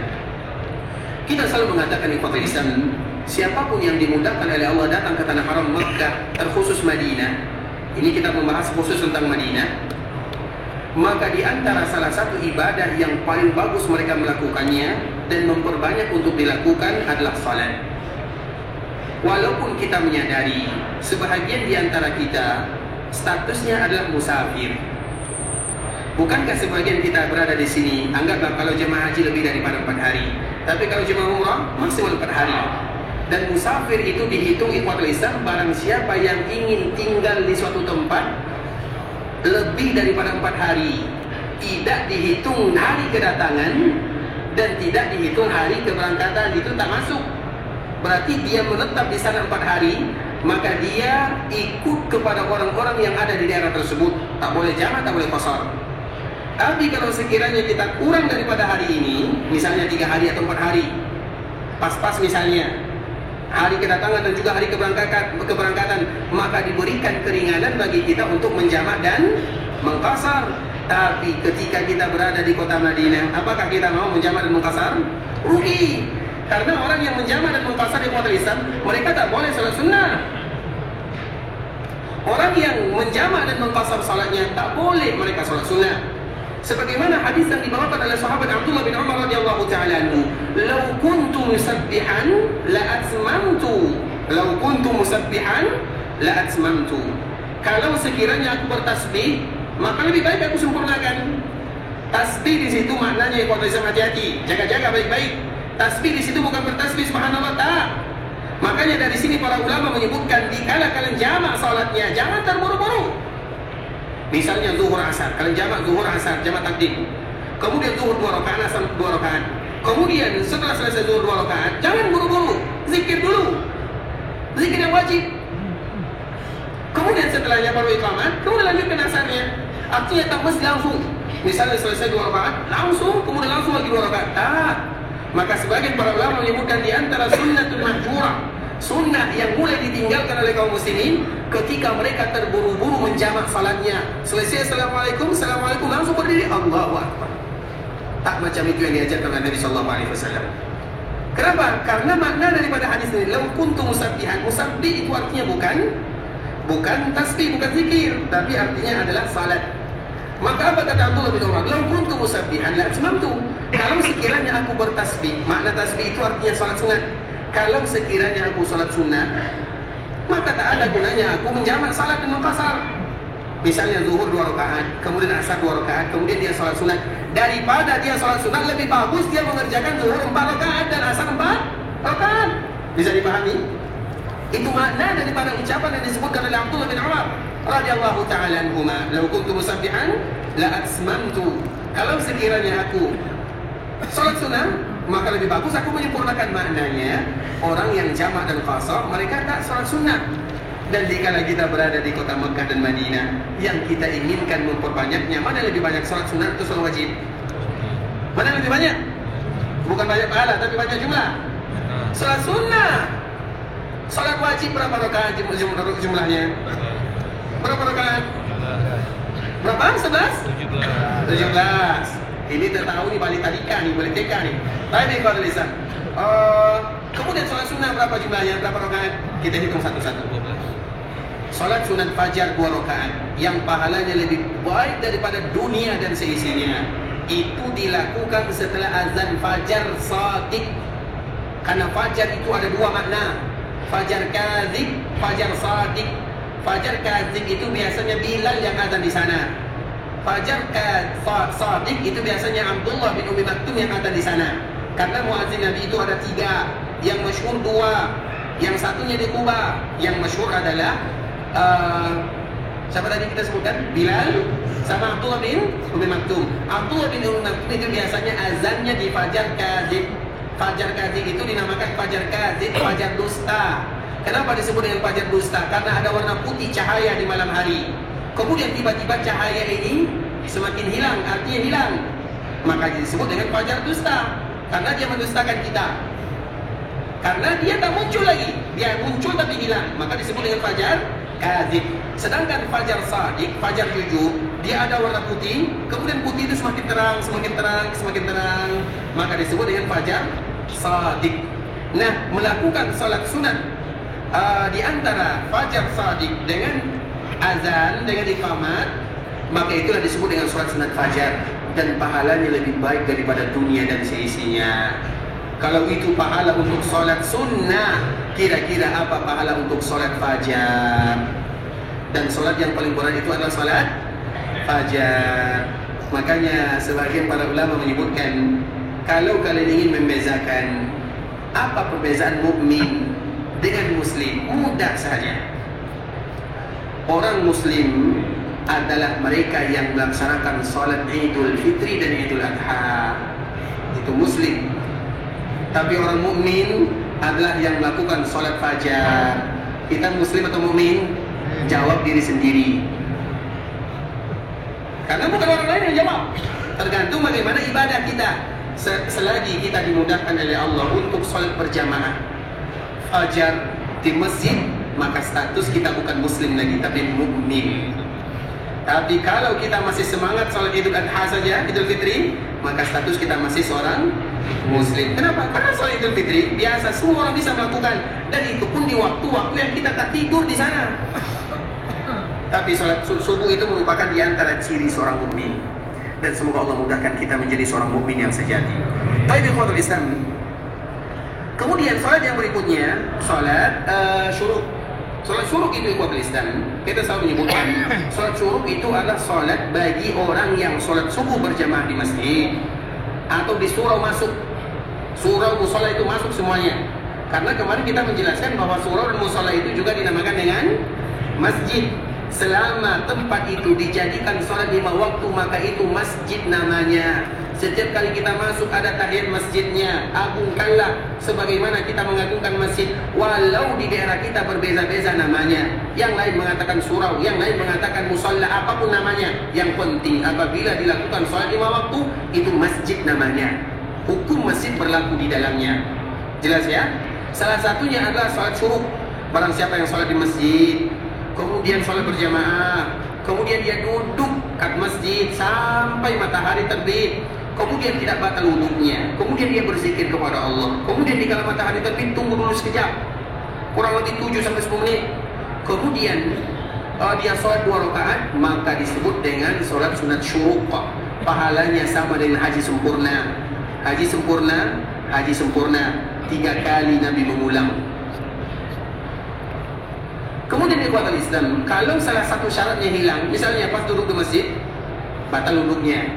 Kita selalu mengatakan ikhwatul Islam, siapapun yang dimudahkan oleh Allah datang ke tanah haram Makkah, terkhusus Madinah. Ini kita membahas khusus tentang Madinah. Maka di antara salah satu ibadah yang paling bagus mereka melakukannya dan memperbanyak untuk dilakukan adalah salat. Walaupun kita menyadari sebahagian di antara kita statusnya adalah musafir. Bukankah sebagian kita berada di sini, anggaplah kalau jemaah haji lebih daripada 4 hari, tapi kalau jemaah umrah maksimal 4 hari. Dan musafir itu dihitung ikhwatul Islam, barang siapa yang ingin tinggal di suatu tempat lebih daripada 4 hari, tidak dihitung hari kedatangan dan tidak dihitung hari keberangkatan, itu tak masuk. Berarti dia menetap di sana 4 hari, maka dia ikut kepada orang-orang yang ada di daerah tersebut. Tak boleh jamak, tak boleh qasar. Tapi kalau sekiranya kita kurang daripada hari ini, misalnya 3 hari atau 4 hari, pas-pas misalnya hari kedatangan dan juga hari keberangkatan, maka diberikan keringanan bagi kita untuk menjamak dan mengqasar. Tapi ketika kita berada di kota Madinah, apakah kita mau menjamak dan mengqasar? Rugi. Karena orang yang menjamak dan mengqasar di kota Islam, mereka tak boleh salat sunnah. Orang yang menjamak dan mengqasar salatnya, tak boleh mereka salat sunnah. Sebagaimana hadis yang dibawakan oleh sahabat Abdullah bin Umar radhiyallahu ta'ala anhu, "Lau kuntu musabbihan la atmamtu." Lau kuntu musabbihan la atmamtu. kalau sekiranya aku bertasbih, maka lebih baik aku sempurnakan. Tasbih di situ maknanya kalau bisa hati-hati, jaga-jaga baik-baik. Tasbih di situ bukan bertasbih subhanallah, tak. Makanya dari sini para ulama menyebutkan dikala kalian jamak salatnya, jangan terburu-buru. Misalnya zuhur asar, kalian jamak zuhur asar, jamak takdim. Kemudian zuhur 2 rakaat, asar 2 rakaat. Kemudian setelah selesai zuhur 2 rakaat, jangan buru-buru, zikir dulu. Zikir yang wajib. Kemudian setelahnya baru iqamat, kemudian lanjutkan asarnya. Artinya tak mesti langsung. Misalnya selesai 2 rakaat, langsung, kemudian langsung lagi 2 rakaat. Tak. Maka sebagian para ulama menyebutkan di antara sunnatul mahjurah, sunnah yang mulai ditinggalkan oleh kaum muslimin ketika mereka terburu-buru menjamak salatnya. Selesai assalamualaikum, assalamualaikum, langsung berdiri, Allahu Akbar. Tak macam itu yang diajarkan oleh Nabi sallallahu alaihi wasallam. Kenapa? Karena makna daripada hadis ini, lau kuntu musabbihan. Musabbih itu artinya bukan tasbih, bukan zikir, tapi artinya adalah salat. Maka apa kata Abdullah bin Umar? Lau kuntu musabbihan la atmamtu. Kalau sekiranya aku bertasbih, makna tasbih itu artinya salat sunat. Kalau sekiranya aku salat sunat, maka tak ada gunanya aku menjamak salat dan mengqasar. Misalnya zuhur 2 rakaat, kemudian asar 2 rakaat, kemudian dia salat sunat. Daripada dia salat sunat, lebih bagus dia mengerjakan zuhur 4 rakaat dan asar 4 rakaat. Bisa dipahami? Itu makna daripada ucapan yang disebutkan oleh Abdullah bin Umar radhiyallahu ta'ala anhuma, "Lau kuntu musabbihan la atmamtu." Kalau sekiranya aku salat sunat, maka lebih bagus aku menyempurnakan. Maknanya orang yang jamak dan qasar, mereka tak salat sunat. Dan dikala kita berada di kota Mekah dan Madinah, yang kita inginkan memperbanyaknya, mana lebih banyak salat sunat atau salat wajib? Mana lebih banyak? Bukan banyak pahala, tapi banyak jumlah. Salat sunnah. Salat wajib berapa rakaat jumlahnya? Berapa rakaat? Berapa? 11? 17. Ini tertahu nih balik tadika nih, balik TK nih. Baik pada lisan. Kemudian salat sunnah berapa jumlahnya? Berapa rakaat? Kita hitung satu-satu. Salat sunat fajar 2 rakaat yang pahalanya lebih baik daripada dunia dan seisinya, itu dilakukan setelah azan fajar shadiq. Karena fajar itu ada 2 makna, fajar kadzib, fajar shadiq. Fajar kadzib itu biasanya Bilal yang azan di sana. Fajar shadiq itu biasanya Abdullah bin Umi Maktum yang azan di sana. Karena muazzin Nabi itu ada 3, yang masyhur 2, yang satunya di Kuba. Yang masyhur adalah siapa tadi kita sebutkan? Bilal sama Abdullah bin Umi Maktum. Abdullah bin Umi Maktum itu biasanya azannya di fajar kadzib. Fajar kadzib itu dinamakan fajar kadzib, fajar dusta. Kenapa disebut dengan fajar dusta? Karena ada warna putih cahaya di malam hari. Kemudian tiba-tiba cahaya ini semakin hilang, artinya hilang. Maka disebut dengan fajar dusta. Karena dia mendustakan kita. Karena dia tak muncul lagi, dia muncul tapi hilang, maka disebut dengan fajar kadzib. Sedangkan fajar shadiq, fajar jujur, dia ada warna putih, kemudian putih itu semakin terang, semakin terang, semakin terang, maka disebut dengan fajar shadiq. Nah, melakukan salat sunat di antara fajar shadiq dengan azan, dengan iqamat, maka itulah disebut dengan salat sunat fajar, dan pahalanya lebih baik daripada dunia dan seisinya. Kalau itu pahala untuk solat sunnah, kira-kira apa pahala untuk solat fajar? Dan solat yang paling berat itu adalah solat fajar. Makanya sebagian para ulama menyebutkan, kalau kalian ingin membezakan apa perbezaan mukmin dengan muslim, mudah saja. Orang muslim adalah mereka yang melaksanakan solat Idul Fitri dan Idul Adha. Itu muslim. Tapi orang mukmin adalah yang melakukan solat fajar. Kita muslim atau mukmin? Jawab diri sendiri. Karena bukan orang lain yang jawab. Tergantung bagaimana ibadah kita. Selagi kita dimudahkan oleh Allah untuk solat berjamaah fajar di masjid, maka status kita bukan muslim lagi, tapi mukmin. Tapi kalau kita masih semangat solat Idul Adha saja, Idul Fitri, maka status kita masih seorang muslim. Kenapa? Karena solat Idul Fitri biasa semua orang bisa melakukan, dan itu pun di waktu-waktu yang kita tak tidur di sana. Tapi solat subuh itu merupakan di antara ciri seorang mukmin. Dan semoga Allah mudahkan kita menjadi seorang mukmin yang sejati. Baik, ikhwatul Islam. Kemudian solat yang berikutnya, solat syuruk. Sholat syuruk itu ikhwatul Islam, kita selalu menyebutkan sholat syuruk itu adalah sholat bagi orang yang sholat subuh berjamaah di masjid atau di surau masuk. Surau musola itu masuk semuanya. Karena kemarin kita menjelaskan bahwa surau dan musola itu juga dinamakan dengan masjid. Selama tempat itu dijadikan sholat 5 waktu, maka itu masjid namanya. Setiap kali kita masuk ada tahiyat masjidnya, agungkanlah sebagaimana kita mengagungkan masjid. Walau di daerah kita berbeza-beza namanya, yang lain mengatakan surau, yang lain mengatakan musola, apapun namanya, yang penting apabila dilakukan sholat 5 waktu, itu masjid namanya. Hukum masjid berlaku di dalamnya. Jelas ya? Salah satunya adalah sholat syuruk. Barang siapa yang sholat di masjid, kemudian sholat berjamaah, kemudian dia duduk kat masjid sampai matahari terbit, kemudian tidak batal wudhunya, kemudian dia berzikir kepada Allah, kemudian di kala matahari terbit tunggu dulu sekejap, kurang lebih 7 sampai 10 menit, kemudian dia sholat 2 rakaat, maka disebut dengan sholat sunat syuruk. Pahalanya sama dengan haji sempurna. Haji sempurna, haji sempurna 3 kali Nabi mengulang. Kemudian ikhwatul Islam, kalau salah satu syaratnya hilang, misalnya pas duduk di masjid, batal wudhunya,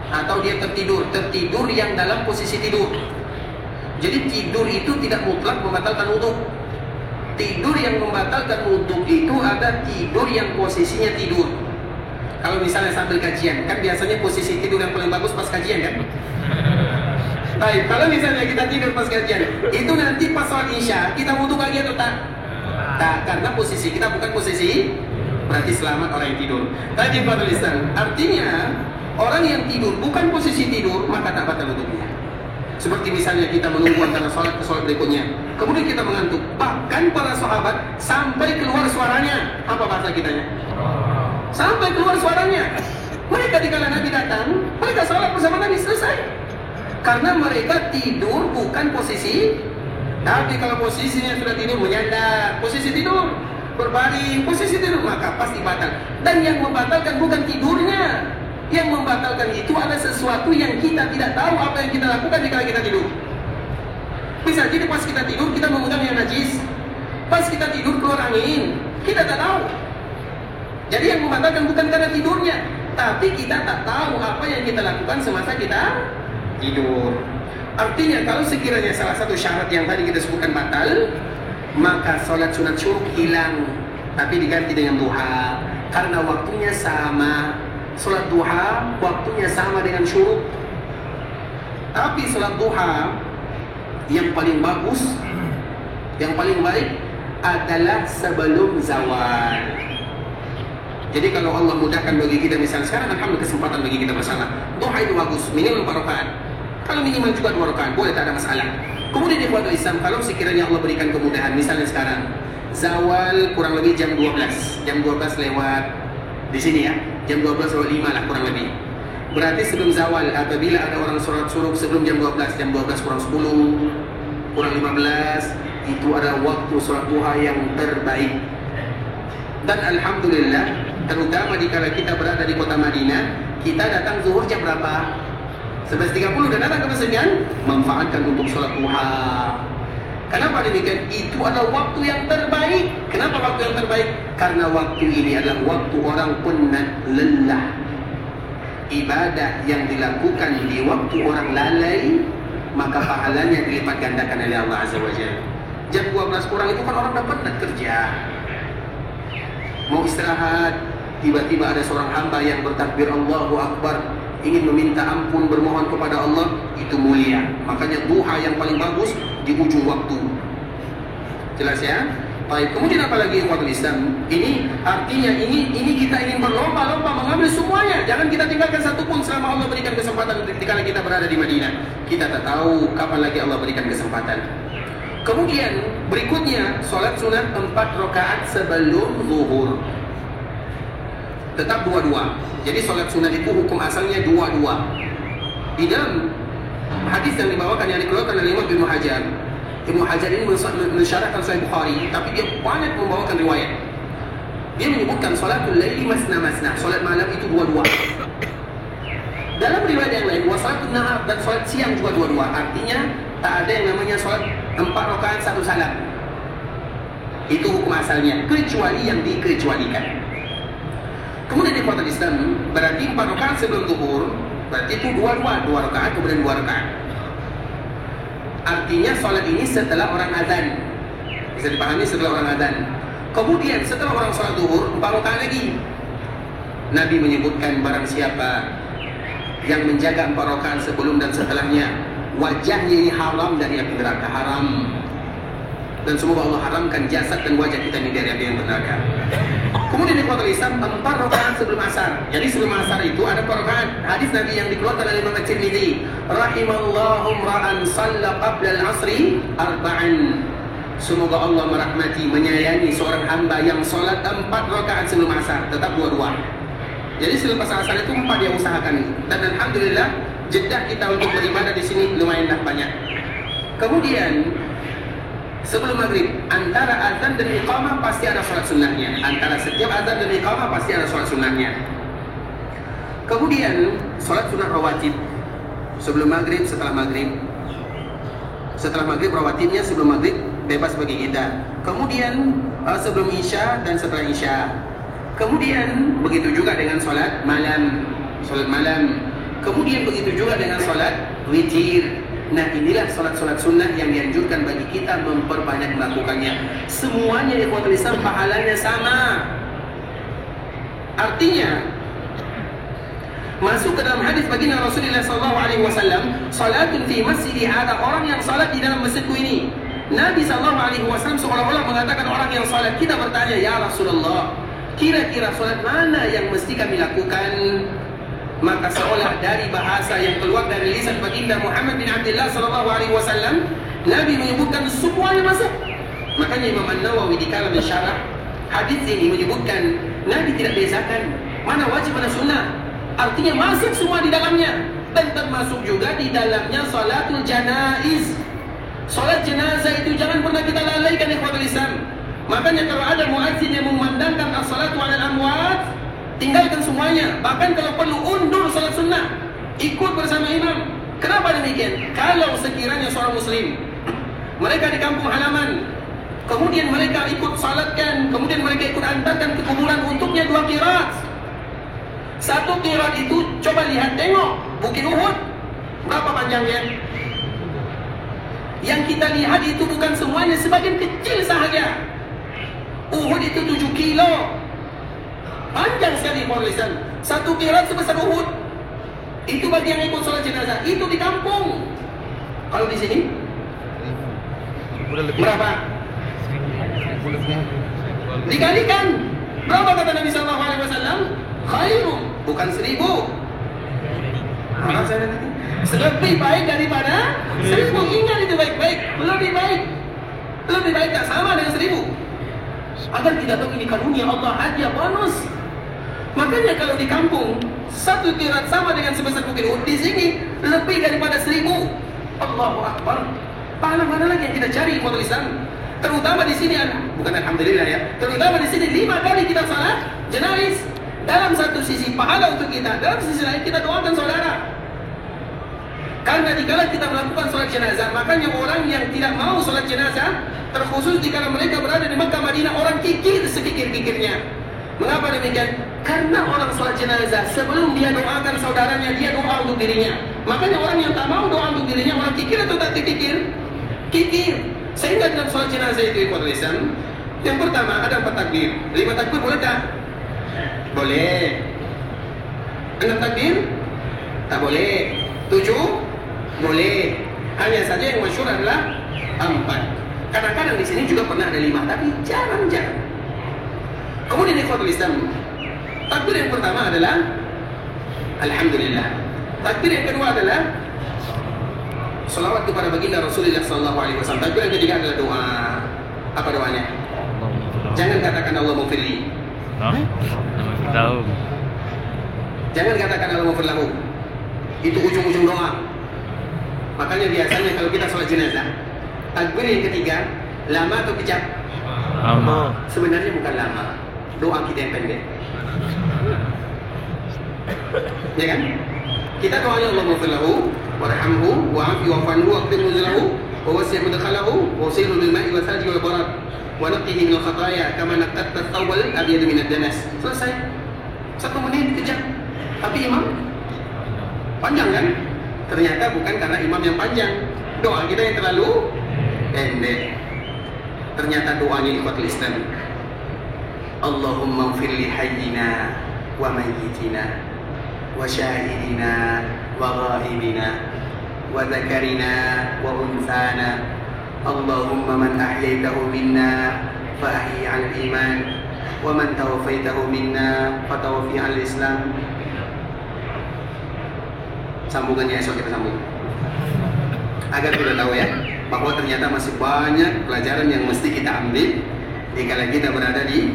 atau dia tertidur yang dalam posisi tidur. Jadi tidur itu tidak mutlak membatalkan wudhu. Tidur yang membatalkan wudhu itu ada tidur yang posisinya tidur. Kalau misalnya sambil kajian, kan biasanya posisi tidur yang paling bagus pas kajian kan? Baik, kalau misalnya kita tidur pas kajian, itu nanti pas sholat isya, kita wudhu lagi atau tak? Tak, karena posisi kita bukan posisi, berarti selamat orang yang tidur. Tadi Pak tulisan, artinya orang yang tidur bukan posisi tidur, maka tak batal wudhunya. Seperti misalnya kita menunggu antara sholat ke sholat berikutnya, kemudian kita mengantuk. Bahkan para sahabat sampai keluar suaranya. Apa bahasa kitanya? Sampai keluar suaranya. Mereka di kala Nabi datang, mereka sholat bersama Nabi, selesai. Karena mereka tidur bukan posisi. Tapi kalau posisinya sudah tidur, menyandar, posisi tidur, berbaring, posisi tidur, maka pasti batal. Dan yang membatalkan bukan tidurnya. Yang membatalkan itu ada sesuatu yang kita tidak tahu apa yang kita lakukan jika kita tidur. Bisa jadi pas kita tidur, kita memegang yang najis. Pas kita tidur keluar angin, kita tak tahu. Jadi yang membatalkan bukan karena tidurnya, tapi kita tak tahu apa yang kita lakukan semasa kita tidur. Artinya kalau sekiranya salah satu syarat yang tadi kita sebutkan batal, maka sholat sunat syuruk hilang, tapi diganti dengan duha. Karena waktunya sama. Sholat duha waktunya sama dengan syuruk. Tapi sholat duha yang paling bagus, yang paling baik adalah sebelum zawal. Jadi kalau Allah mudahkan bagi kita, misalnya sekarang alhamdulillah kesempatan bagi kita bersama, duha itu bagus, minimal 4 rakaat. Kalau minimal juga 2 rakaat, boleh, tak ada masalah. Kemudian ikhwatul Islam, kalau sekiranya Allah berikan kemudahan, misalnya sekarang zawal kurang lebih jam 12, jam 12 lewat di sini ya, jam 12 lewat 5 lah kurang lebih. Berarti sebelum zawal, apabila ada orang sholat syuruk sebelum jam 12, jam 12 kurang 10, kurang 15, itu adalah waktu sholat duha yang terbaik. Dan alhamdulillah, terutama dikala kita berada di kota Madinah, kita datang zuhur jam berapa? 11.30 dan datang ke masjid kan? Manfaatkan untuk sholat duha. Kenapa demikian? Itu adalah waktu yang terbaik. Kenapa waktu yang terbaik? Karena waktu ini adalah waktu orang penat, lelah. Ibadah yang dilakukan di waktu orang lalai, maka pahalanya dilipat gandakan oleh Allah Azza wa Jalla. Jam 12 kurang itu kan orang dah penat kerja, mau istirahat, tiba-tiba ada seorang hamba yang bertakbir Allahu Akbar, ingin meminta ampun, bermohon kepada Allah, itu mulia. Makanya duha yang paling bagus di ujung waktu. Jelas ya? Baik, kemudian apa lagi ikhwatul Islam? Ini artinya ini kita ingin berlomba-lomba mengambil semuanya. Jangan kita tinggalkan satu pun selama Allah berikan kesempatan ketika kita berada di Madinah. Kita tak tahu kapan lagi Allah berikan kesempatan. Kemudian berikutnya sholat sunat 4 rakaat sebelum zuhur. Tetap 2-2. Jadi sholat sunat itu hukum asalnya 2-2. Di dalam hadis yang dibawakan, yang dikeluarkan oleh Imam Ibnu Hajar, Ibnu Hajar ini mensyarahkan Sahih Bukhari, tapi dia banyak membawakan riwayat. Dia menyebutkan sholatul laili masna-masna, sholat malam itu 2-2. Dalam riwayat yang lain, wasalatun nahar, dan sholat siang juga 2-2. Artinya tak ada yang namanya sholat 4 rakaat 1 salam. Itu hukum asalnya, kecuali yang dikecualikan. Kemudian di kota Islam, berarti 4 rakaat sebelum zuhur, berarti itu 2 rakaat, kemudian 2 rakaat. Artinya sholat ini setelah orang azan. Bisa dipahami setelah orang azan. Kemudian setelah orang sholat zuhur, 4 rakaat lagi. Nabi menyebutkan barang siapa yang menjaga 4 rakaat sebelum dan setelahnya, wajahnya ini haram dari api neraka, haram. Dan semoga Allah haramkan jasad dan wajah kita ini dari api yang neraka. Kemudian di kota Islam 4 rakaat sebelum asar. Jadi sebelum asar itu ada 4 rakaat. Hadis Nabi yang dikeluarkan oleh Imam At-Tirmidzi, rahimallahu imra'an shalla qabla al-'asri arba'an. Semoga Allah merahmati, menyayangi seorang hamba yang sholat 4 rakaat sebelum asar, tetap 2. Jadi selepas asar itu 4 dia usahakan. Dan alhamdulillah jeda kita untuk beribadah di sini lumayanlah banyak. Kemudian sebelum maghrib, antara azan dan iqamah pasti ada sholat sunnahnya. Antara setiap azan dan iqamah pasti ada sholat sunnahnya. Kemudian sholat sunnah rawatib sebelum maghrib, setelah maghrib. Setelah maghrib rawatibnya, sebelum maghrib bebas bagi kita. Kemudian sebelum isya dan setelah isya. Kemudian begitu juga dengan sholat malam. Kemudian begitu juga dengan sholat witir. Nah, inilah sholat-sholat sunnah yang dianjurkan bagi kita memperbanyak melakukannya. Semuanya di ikhwatul Islam pahalanya sama. Artinya masuk ke dalam hadis baginda Rasulullah SAW, salatun fi masjidi ada, orang yang salat di dalam masjidku ini. Nabi SAW seolah-olah mengatakan orang yang salat. Kita bertanya, ya Rasulullah, kira-kira salat mana yang mesti kami lakukan? Maka seolah dari bahasa yang keluar dari lisan baginda Muhammad bin Abdullah SAW, Nabi menyebutkan semuanya masuk. Makanya Imam An-Nawawi di kalam syarah hadis ini menyebutkan Nabi tidak bezakan mana wajib mana sunnah. Artinya masuk semua di dalamnya. Dan termasuk juga di dalamnya salatul janaiz. Salat jenazah itu jangan pernah kita lalaikan ikhwatul Islam. Makanya kalau ada muadzin yang memandangkan as-salatu 'alal amwat, tinggalkan semuanya. Bahkan kalau perlu undur salat sunnah, ikut bersama imam. Kenapa demikian? Kalau sekiranya seorang muslim, mereka di kampung halaman, kemudian mereka ikut salatkan, kemudian mereka ikut antarkan ke kuburan, untuknya 2 qiraat. 1 qiraat itu coba lihat, tengok Bukit Uhud berapa panjangnya. Yang kita lihat itu bukan semuanya, sebagian kecil sahaja. Uhud itu 7 kilo, panjang sekali lisan. 1 qiraat sebesar Uhud. Itu bagi yang ikut sholat jenazah. Itu di kampung. Kalau di sini berapa? Dikalikan berapa kata Nabi SAW? Khairum, bukan 1000. Lebih baik daripada 1000. Ingat itu baik-baik. Lebih baik tak sama dengan 1000. Agar tidak tahu ini karunia Allah, hadiah bonus. Makanya kalau di kampung 1 qiraat sama dengan sebesar Bukit Uhud, di sini lebih daripada 1000. Allahu Akbar. Pahala mana lagi yang kita cari ikhwatul Islam? Terutama di sini, bukan alhamdulillah ya. Terutama di sini 5 kali kita salat jenazah. Dalam satu sisi pahala untuk kita, dalam sisi lain kita doakan saudara. Karena dikala kita melakukan sholat jenazah, makanya orang yang tidak mau sholat jenazah, terkhusus jika mereka berada di Mekah Madinah, orang kikir sekikir-kikirnya. Mengapa demikian? Karena orang sholat jenazah, sebelum dia doakan saudaranya, dia doa untuk dirinya. Makanya orang yang tak mau doa untuk dirinya, orang kikir atau tak kikir? Kikir. Sehingga dalam sholat jenazah itu ikhwatul Islam, yang pertama ada 4 takbir. 5 takbir boleh tak? Boleh. 6 takbir? Tak boleh. 7? Boleh. Hanya saja yang masyhur adalah 4. Kadang-kadang di sini juga pernah ada 5, tapi jarang-jarang. Kemudian ikhwatul Islam, takbir yang pertama adalah alhamdulillah. Takbir yang kedua adalah salawat kepada baginda Rasulullah SAW. Takbir yang ketiga adalah doa. Apa doanya? Jangan katakan Allahumma firli. Jangan katakan Allahumma firlahu. Itu ujung-ujung doa. Makanya biasanya kalau kita sholat jenazah, takbir yang ketiga lama atau kejap? Lama. Sebenarnya bukan lama. Doa kita yang pendek. Ya kan? Kita doanya Allahumma firlahu warhamhu wa'afi wa'fanhu wa'qdir nuzulahu wa wasi' mudkhalahu wa usilu bil ma'i wa thalji wal barad. wa naqqihi minal khataaya kama naqqata ath-thawbal abyad minad danas. Selesai. 1 menit kejap. Tapi imam panjang kan? Ternyata bukan karena imam yang panjang, doa kita yang terlalu pendek. Ternyata doanya ikhwatul Islam, Allahumma ighfir li hayyina wa mayyitina wa syahidina wa ghaibina wa dzakarina wa unthana. Allahumma man ahyaitahu minna fa ahyi 'alal iman wa man tawaffaitahu minna fa tawaffi 'alal Islam. Sambungannya esok kita sambung, agar kita tahu ya bahwa ternyata masih banyak pelajaran yang mesti kita ambil dikala kita berada di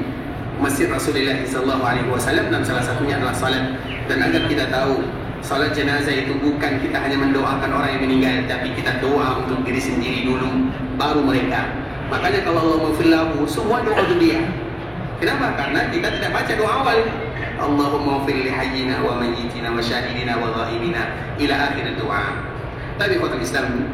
Masjid Rasulullah SAW, dan salah satunya adalah salat. Dan agar kita tahu salat jenazah itu bukan kita hanya mendoakan orang yang meninggal, tapi kita doa untuk diri sendiri dulu, baru mereka. Makanya kalau Allah maghfirlahu, semua doa untuk dia. Kenapa? Karena kita tidak baca doa awal. Allahumma ighfir li hayyina wa mayyitina wa syahidina wa ghaibina ila akhir doa. Tapi khusus Islam,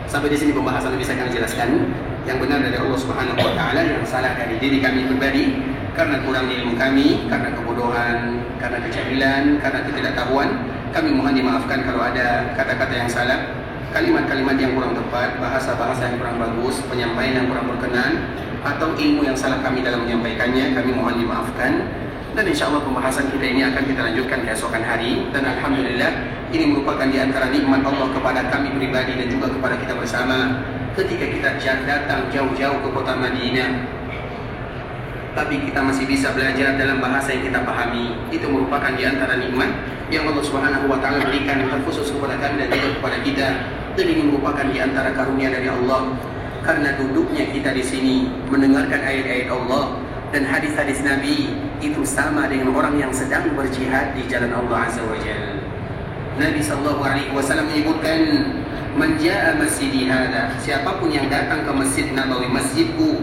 sampai di sini pembahasan bisa kami jelaskan. Yang benar dari Allah Subhanahu wa taala, yang salah dari diri kami pribadi karena kurang ilmu kami, karena kebodohan, karena kejahilan, karena ketidaktahuan. Kami mohon dimaafkan kalau ada kata-kata yang salah, kalimat-kalimat yang kurang tepat, bahasa-bahasa yang kurang bagus, penyampaian yang kurang berkenan, atau ilmu yang salah kami dalam menyampaikannya. Kami mohon dimaafkan. Dan insya Allah pembahasan kita ini akan kita lanjutkan keesokan hari. Dan Alhamdulillah, ini merupakan di antara nikmat Allah kepada kami pribadi dan juga kepada kita bersama. Ketika kita datang jauh-jauh ke kota Madinah, tapi kita masih bisa belajar dalam bahasa yang kita pahami, itu merupakan di antara nikmat yang Allah Subhanahu wa taala berikan terkhusus kepada kami dan juga kepada kita. Dan ini merupakan di antara karunia dari Allah. Karena duduknya kita di sini mendengarkan ayat-ayat Allah dan hadis-hadis Nabi, itu sama dengan orang yang sedang berjihad di jalan Allah Azza wa Jalla. Nabi sallallahu alaihi wasallam menyebutkan, "Man jaa masjidi hadza", siapapun yang datang ke Masjid Nabawi, masjidku,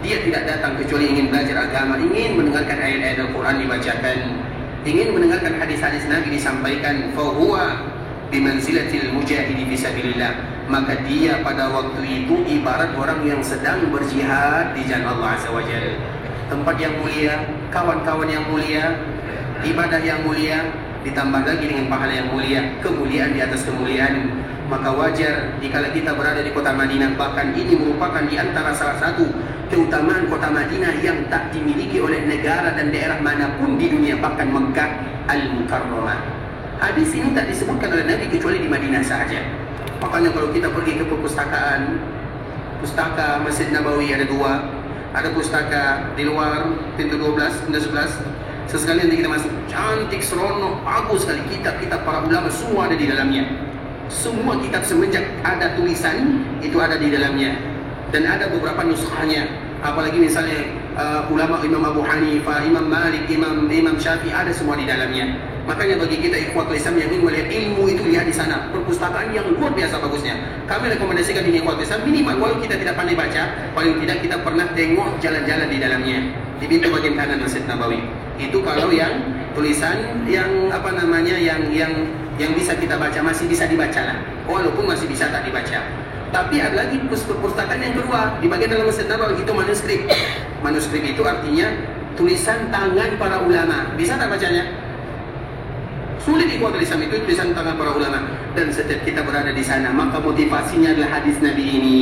dia tidak datang kecuali ingin belajar agama, ingin mendengarkan ayat-ayat Al-Qur'an dibacakan, ingin mendengarkan hadis-hadis Nabi disampaikan, fa huwa bimanzilatil mujahidi fisabilillah, maka dia pada waktu itu ibarat orang yang sedang berjihad di jalan Allah Azza wa Jalla. Tempat yang mulia, kawan-kawan yang mulia, ibadah yang mulia, ditambah lagi dengan pahala yang mulia, kemuliaan di atas kemuliaan. Maka wajar jika kita berada di kota Madinah. Bahkan ini merupakan di antara salah satu keutamaan kota Madinah yang tak dimiliki oleh negara dan daerah manapun di dunia, bahkan Mekah Al-Mukarramah. Hadis ini tak disebutkan oleh Nabi kecuali di Madinah sahaja. Makanya kalau kita pergi ke perpustakaan, pustaka Masjid Nabawi ada 2, ada pustaka di luar pintu 12, pintu 11. Sesekali nanti kita masuk, cantik, seronok, bagus sekali. Kitab-kitab para ulama semua ada di dalamnya. Semua kitab semenjak ada tulisan itu ada di dalamnya. Dan ada beberapa nuskhanya. Apalagi misalnya ulama Imam Abu Hanifah, Imam Malik, Imam Syafi'i, ada semua di dalamnya. Makanya bagi kita ikhwatul Islam yang ingin melihat ilmu itu, lihat di sana. Perpustakaan yang luar biasa bagusnya. Kami rekomendasikan ini ikhwatul Islam minimal, walau kita tidak pandai baca, paling tidak kita pernah tengok jalan-jalan di dalamnya. Di pintu bagian kanan Masjid Nabawi. Itu kalau yang tulisan yang apa namanya yang bisa kita baca, masih bisa dibaca lah. Walaupun masih bisa tak dibaca. Tapi ada lagi perpustakaan yang kedua di bagian dalam Masjid Nabawi, itu manuskrip. Manuskrip itu artinya tulisan tangan para ulama. Bisa tak bacanya? Sulit ikhwatul Islam, itu tulisan tangan para ulama. Dan setiap kita berada di sana, maka motivasinya adalah hadis Nabi ini.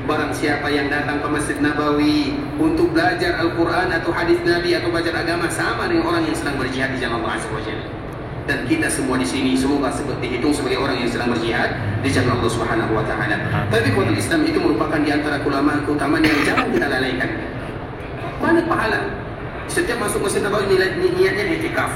Barang siapa yang datang ke Masjid Nabawi untuk belajar Al-Quran atau hadis Nabi atau belajar agama, sama dengan orang yang sedang berjihad di jalan Allah Azza wa Jalla. Dan kita semua di sini semoga dihitung sebagai orang yang sedang berjihad di jalan Allah Subhanahu wa taala. Tapi ikhwatul Islam, itu merupakan di antara keutamaan yang jangan kita lalaikan. Banyak pahala. Setiap masuk Masjid Nabawi niatnya i'tikaf.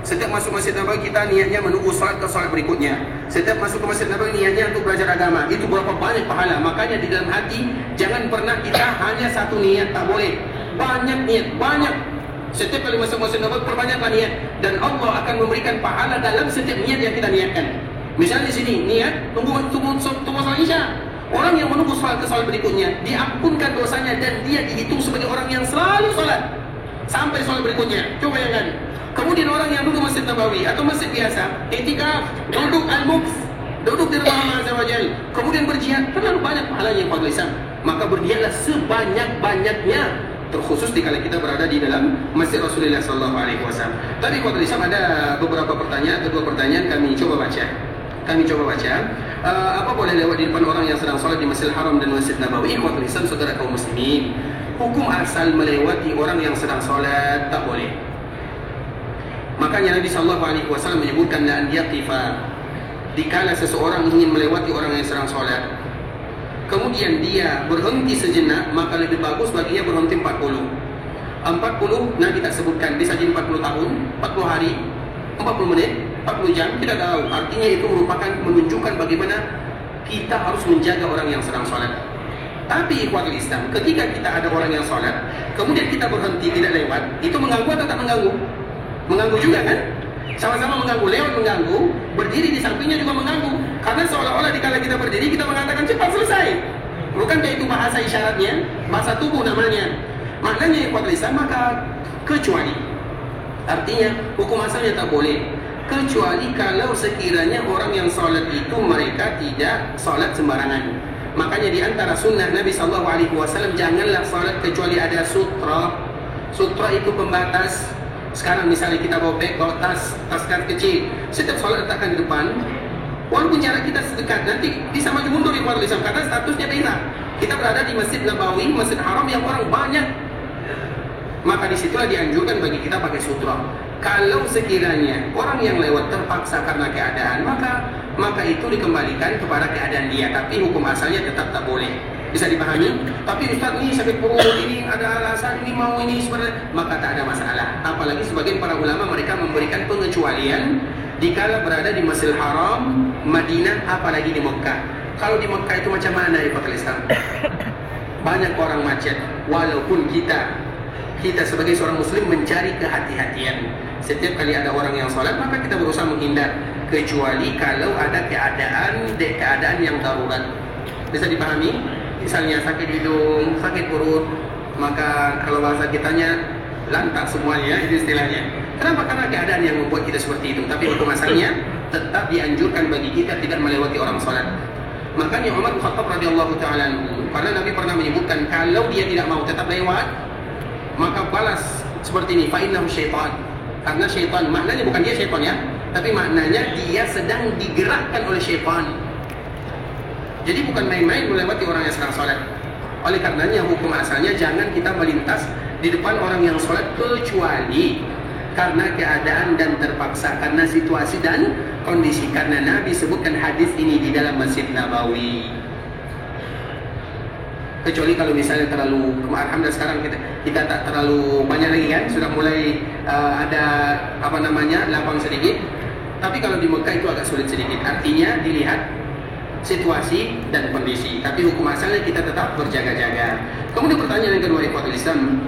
Setiap masuk Masjid Nabawi kita niatnya menunggu salat ke salat berikutnya. Setiap masuk ke Masjid Nabawi niatnya untuk belajar agama. Itu berapa banyak pahala. Makanya di dalam hati jangan pernah kita hanya satu niat, tak boleh. Banyak niat, banyak. Setiap kali masuk Masjid Nabawi perbanyaklah niat, dan Allah akan memberikan pahala dalam setiap niat yang kita niatkan. Misalnya di sini niat tunggu salat Isya. Orang yang menunggu salat ke salat berikutnya diampunkan dosanya dan dia dihitung sebagai orang yang selalu salat sampai salat berikutnya. Coba bayangkan. Kemudian orang yang duduk Masjid Nabawi atau masjid biasa, i'tikaf, duduk al-muks, duduk di rumah Allah Azza wa Jalla, kemudian berjihad, terlalu banyak pahalanya yang Islam. maka berdirilah sebanyak-banyaknya, terkhusus dikala kita berada di dalam masjid Rasulullah SAW. Tadi Ikhwatul Islam ada beberapa pertanyaan, kedua pertanyaan kami coba baca. Apa boleh lewat di depan orang yang sedang sholat di Masjidil Haram dan Masjid Nabawi? Ikhwatul Islam, saudara kaum muslimin, hukum asal melewati orang yang sedang sholat tak boleh. Makanya Nabi SAW menyebutkan la an yaqifa, dikala seseorang ingin melewati orang yang sedang sholat, kemudian dia berhenti sejenak, maka lebih bagus baginya berhenti 40 Nabi tak sebutkan, bisa jadi 40 tahun, 40 hari, 40 menit, 40 jam, tidak tahu. Artinya itu merupakan menunjukkan bagaimana kita harus menjaga orang yang sedang sholat. Tapi ikhwatul Islam, ketika kita ada orang yang sholat, kemudian kita berhenti tidak lewat, itu mengganggu atau tak mengganggu? Mengganggu juga kan? Sama-sama mengganggu, lewat mengganggu, berdiri di sampingnya juga mengganggu. Karena seolah-olah dikala kita berdiri, kita mengatakan cepat selesai. Bukankah itu bahasa isyaratnya? Bahasa tubuh namanya. Maknanya ikhwatul Islam, maka kecuali, artinya hukum asalnya tak boleh, kecuali kalau sekiranya orang yang sholat itu mereka tidak sholat sembarangan. Makanya di antara sunnah Nabi SAW, janganlah sholat kecuali ada sutra. Sutra itu pembatas. Sekarang misalnya kita bawa beg, bawa tas kecil, setiap sholat letakkan di depan. Walaupun jarak kita sedekat, nanti bisa maju mundur di Ikhwatul Islam, karena statusnya beda. Kita berada di Masjid Nabawi, Masjid Haram yang orang banyak, maka disitulah dianjurkan bagi kita pakai sutra. Kalau sekiranya orang yang lewat terpaksa karena keadaan, maka itu dikembalikan kepada keadaan dia. Tapi hukum asalnya tetap tak boleh. Bisa dipahami? Tapi Ustaz, ini sakit perut, ini ada alasan, ini mau ini sebenarnya, maka tak ada masalah. Apalagi sebagian para ulama mereka memberikan pengecualian dikala berada di Masjidil Haram, Madinah, apalagi di Mekah. Kalau di Mekah itu macam mana ya Pak Islam? Banyak orang macet. Walaupun kita sebagai seorang muslim mencari kehati-hatian. Setiap kali ada orang yang sholat, maka kita berusaha menghindar, kecuali kalau ada keadaan yang darurat. Bisa dipahami? Misalnya sakit hidung, sakit perut, maka kalau bahasa kitanya lantak semuanya, itu istilahnya. Kenapa? Karena keadaan yang membuat kita seperti itu. Tapi hukum asalnya tetap dianjurkan bagi kita tidak melewati orang sholat. Makanya Umar bin Khattab radhiyallahu ta'ala anhu, karena Nabi pernah menyebutkan kalau dia tidak mau tetap lewat, maka balas seperti ini, fa innahu syaitan. Karena syaitan, maknanya bukan dia syaitan ya, tapi maknanya dia sedang digerakkan oleh syaitan. Jadi bukan main-main melewati orang yang sedang sholat. Oleh karenanya hukum asalnya jangan kita melintas di depan orang yang sholat, kecuali karena keadaan dan terpaksa, karena situasi dan kondisi. Karena Nabi sebutkan hadis ini di dalam Masjid Nabawi. Kecuali kalau misalnya terlalu, alhamdulillah sekarang kita tak terlalu banyak lagi kan, sudah mulai ada lapang sedikit. Tapi kalau di Mekah itu agak sulit sedikit. Artinya dilihat situasi dan kondisi. Tapi hukum asalnya kita tetap berjaga-jaga. Kemudian pertanyaan yang kedua, ikhwatul Islam,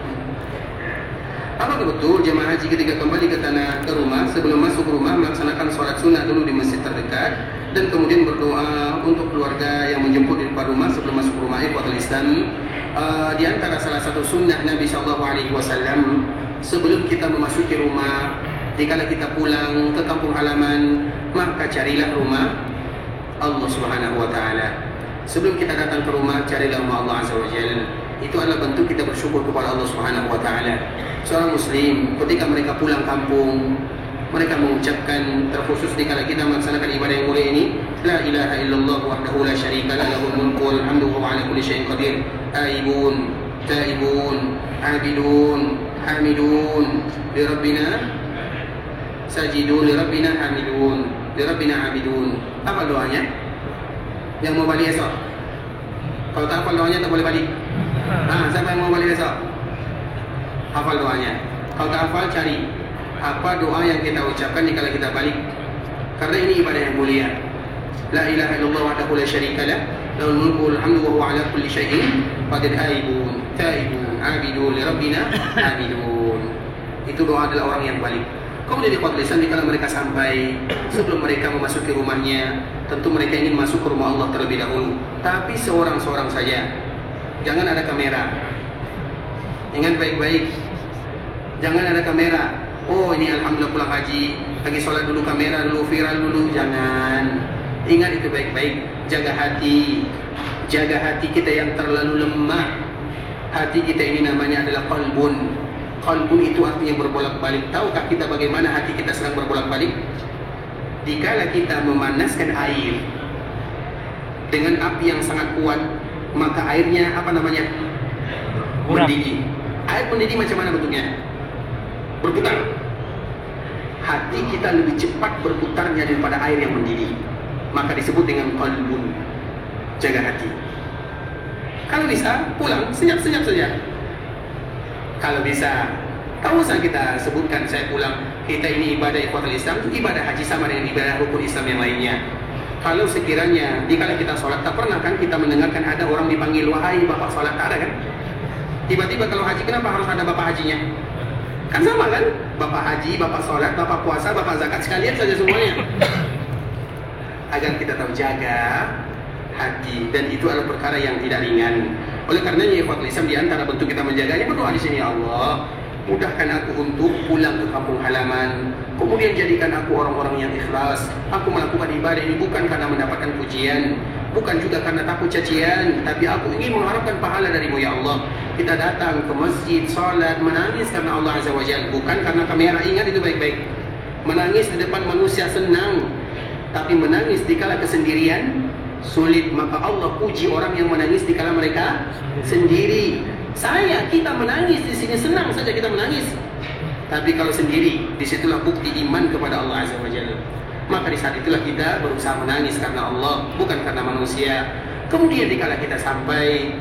apakah betul jemaah haji ketika kembali ke rumah, sebelum masuk rumah melaksanakan sholat sunnah dulu di masjid terdekat, dan kemudian berdoa untuk keluarga yang menjemput di depan rumah sebelum masuk rumah? Ikhwatul Islam, di antara salah satu sunnah Nabi SAW, sebelum kita memasuki rumah, jika kita pulang ke kampung halaman, maka carilah rumah Allah Subhanahu wa Ta'ala. Sebelum kita datang ke rumah, carilah rumah Allah Azza wa Jalla. Itu adalah bentuk kita bersyukur kepada Allah Subhanahu wa Ta'ala. Seorang muslim ketika mereka pulang kampung, mereka mengucapkan, terkhusus dikala kita melaksanakan ibadah yang mulia ini, la ilaha illallah wahdahu la syarika lah, lahul mulku wal hamdu wa huwa ala kulli syai'in qadir. Taibun, abidun, hamidun, li rabbina sajidun, li rabbina hamidun, li rabbina abidun. Apa doanya? Yang mau balik esok? Kalau tak hafal doanya tak boleh balik. Siapa yang mau balik esok? Hafal doanya. Kalau tak hafal, cari apa doa yang kita ucapkan jika kita balik. Karena ini ibadah yang mulia. La ilaha illallah wahdahu la syarika lah, lahul mulku wal hamdu wa huwa ala kulli syai'in qadir. Taibun, abidun, li rabbina abidun. Itu doa adalah orang yang balik. Kemudian di khutbah lisan, kalau mereka sampai, sebelum mereka memasuki rumahnya, tentu mereka ingin masuk ke rumah Allah terlebih dahulu. Tapi seorang-seorang saja. Jangan ada kamera. Ingat baik-baik. Jangan ada kamera. Oh, ini alhamdulillah pulang haji, lagi sholat dulu, kamera dulu, viral dulu. Jangan. Ingat itu baik-baik. Jaga hati. Jaga hati kita yang terlalu lemah. Hati kita ini namanya adalah qalbun. Qalbun itu artinya berbolak-balik. Tahukah kita bagaimana hati kita sedang berbolak-balik? Dikala kita memanaskan air dengan api yang sangat kuat, maka airnya apa namanya? Mendidih. Air mendidih macam mana bentuknya? Berputar. Hati kita lebih cepat berputarnya daripada air yang mendidih. Maka disebut dengan qalbun. Jaga hati. Kalau bisa, pulang senyap-senyap saja. Kalau bisa, tak usah kita sebutkan saya pulang. Kita ini ibadah ikhwatul Islam, ibadah haji sama dengan ibadah rukun Islam yang lainnya. Kalau sekiranya, dikala kita sholat, tak pernah kan kita mendengarkan ada orang dipanggil, wahai bapak sholat, tak ada kan? Tiba-tiba kalau haji, kenapa harus ada bapak hajinya? Kan sama kan? Bapak haji, bapak sholat, bapak puasa, bapak zakat, sekalian saja semuanya. Agar kita tahu jaga hati, dan itu adalah perkara yang tidak ringan. Oleh karenanya ikhwatul Islam, di antara bentuk kita menjaganya berdoa di sini, Allah mudahkan aku untuk pulang ke kampung halaman, kemudian jadikan aku orang-orang yang ikhlas. Aku melakukan ibadah ini bukan karena mendapatkan pujian, bukan juga karena takut cacian, tapi aku ingin mengharapkan pahala darimu ya Allah. Kita datang ke masjid, salat, menangis karena Allah Azza wa Jalla, bukan karena kamera. Ingat itu baik-baik. Menangis di depan manusia senang, tapi menangis dikala kesendirian sulit. Maka Allah puji orang yang menangis dikala mereka sendiri. Kita menangis di sini senang saja kita menangis. Tapi kalau sendiri, disitulah bukti iman kepada Allah Azza wa Jalla. Maka di saat itulah kita berusaha menangis karena Allah, bukan karena manusia. Kemudian dikala kita sampai,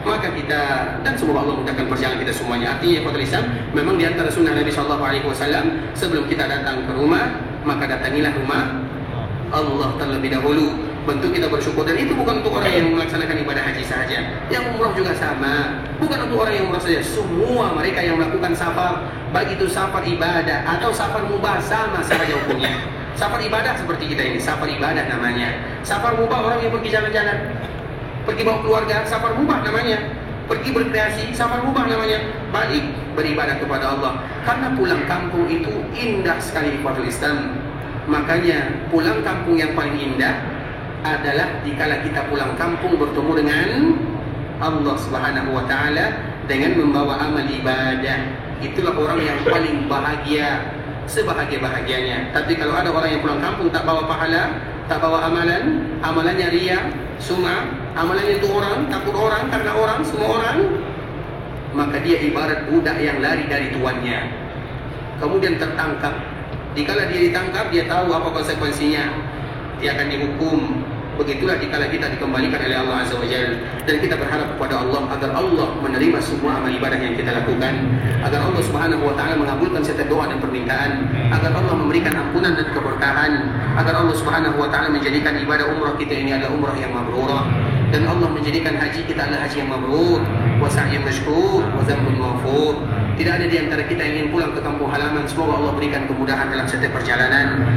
maka kita, dan semoga Allah mudahkan perjalanan kita semuanya. Artinya ikhwatul Islam, memang di antara sunnah Nabi SAW, sebelum kita datang ke rumah, maka datangilah rumah Allah terlebih dahulu. Bentuk kita bersyukur, dan itu bukan untuk orang yang melaksanakan ibadah haji saja, yang umrah juga sama. Bukan untuk orang yang umrah saja, semua mereka yang melakukan safar, baik itu safar ibadah atau safar mubah, sama saja hukumnya. Safar ibadah seperti kita ini, safar ibadah namanya. Safar mubah orang yang pergi jalan-jalan, pergi bawa keluarga, safar mubah namanya. Pergi berkreasi, safar mubah namanya. Balik beribadah kepada Allah. Karena pulang kampung itu indah sekali ikhwatul Islam. Makanya pulang kampung yang paling indah adalah dikala kita pulang kampung bertemu dengan Allah Subhanahu wa Ta'ala dengan membawa amal ibadah. Itulah orang yang paling bahagia, sebahagia-bahagianya. Tapi kalau ada orang yang pulang kampung tak bawa pahala, tak bawa amalan, amalannya riya, sum'ah, amalannya itu orang, takut orang, karena orang, semua orang, maka dia ibarat budak yang lari dari tuannya, kemudian tertangkap. Dikala dia ditangkap, dia tahu apa konsekuensinya, dia akan dihukum. Begitulah dikala kita dikembalikan oleh Allah Azza wa Jalla, dan kita berharap kepada Allah agar Allah menerima semua amal ibadah yang kita lakukan, agar Allah Subhanahu wa Ta'ala mengabulkan setiap doa dan permintaan, agar Allah memberikan ampunan dan keberkahan, agar Allah Subhanahu wa Ta'ala menjadikan ibadah umrah kita ini adalah umrah yang mabrurah, dan Allah menjadikan haji kita adalah haji yang mabrur, wa sa'yun mashkur, wa dzambun maghfur. Tidak ada di antara kita yang ingin pulang ke kampung halaman. Semoga Allah berikan kemudahan dalam setiap perjalanan.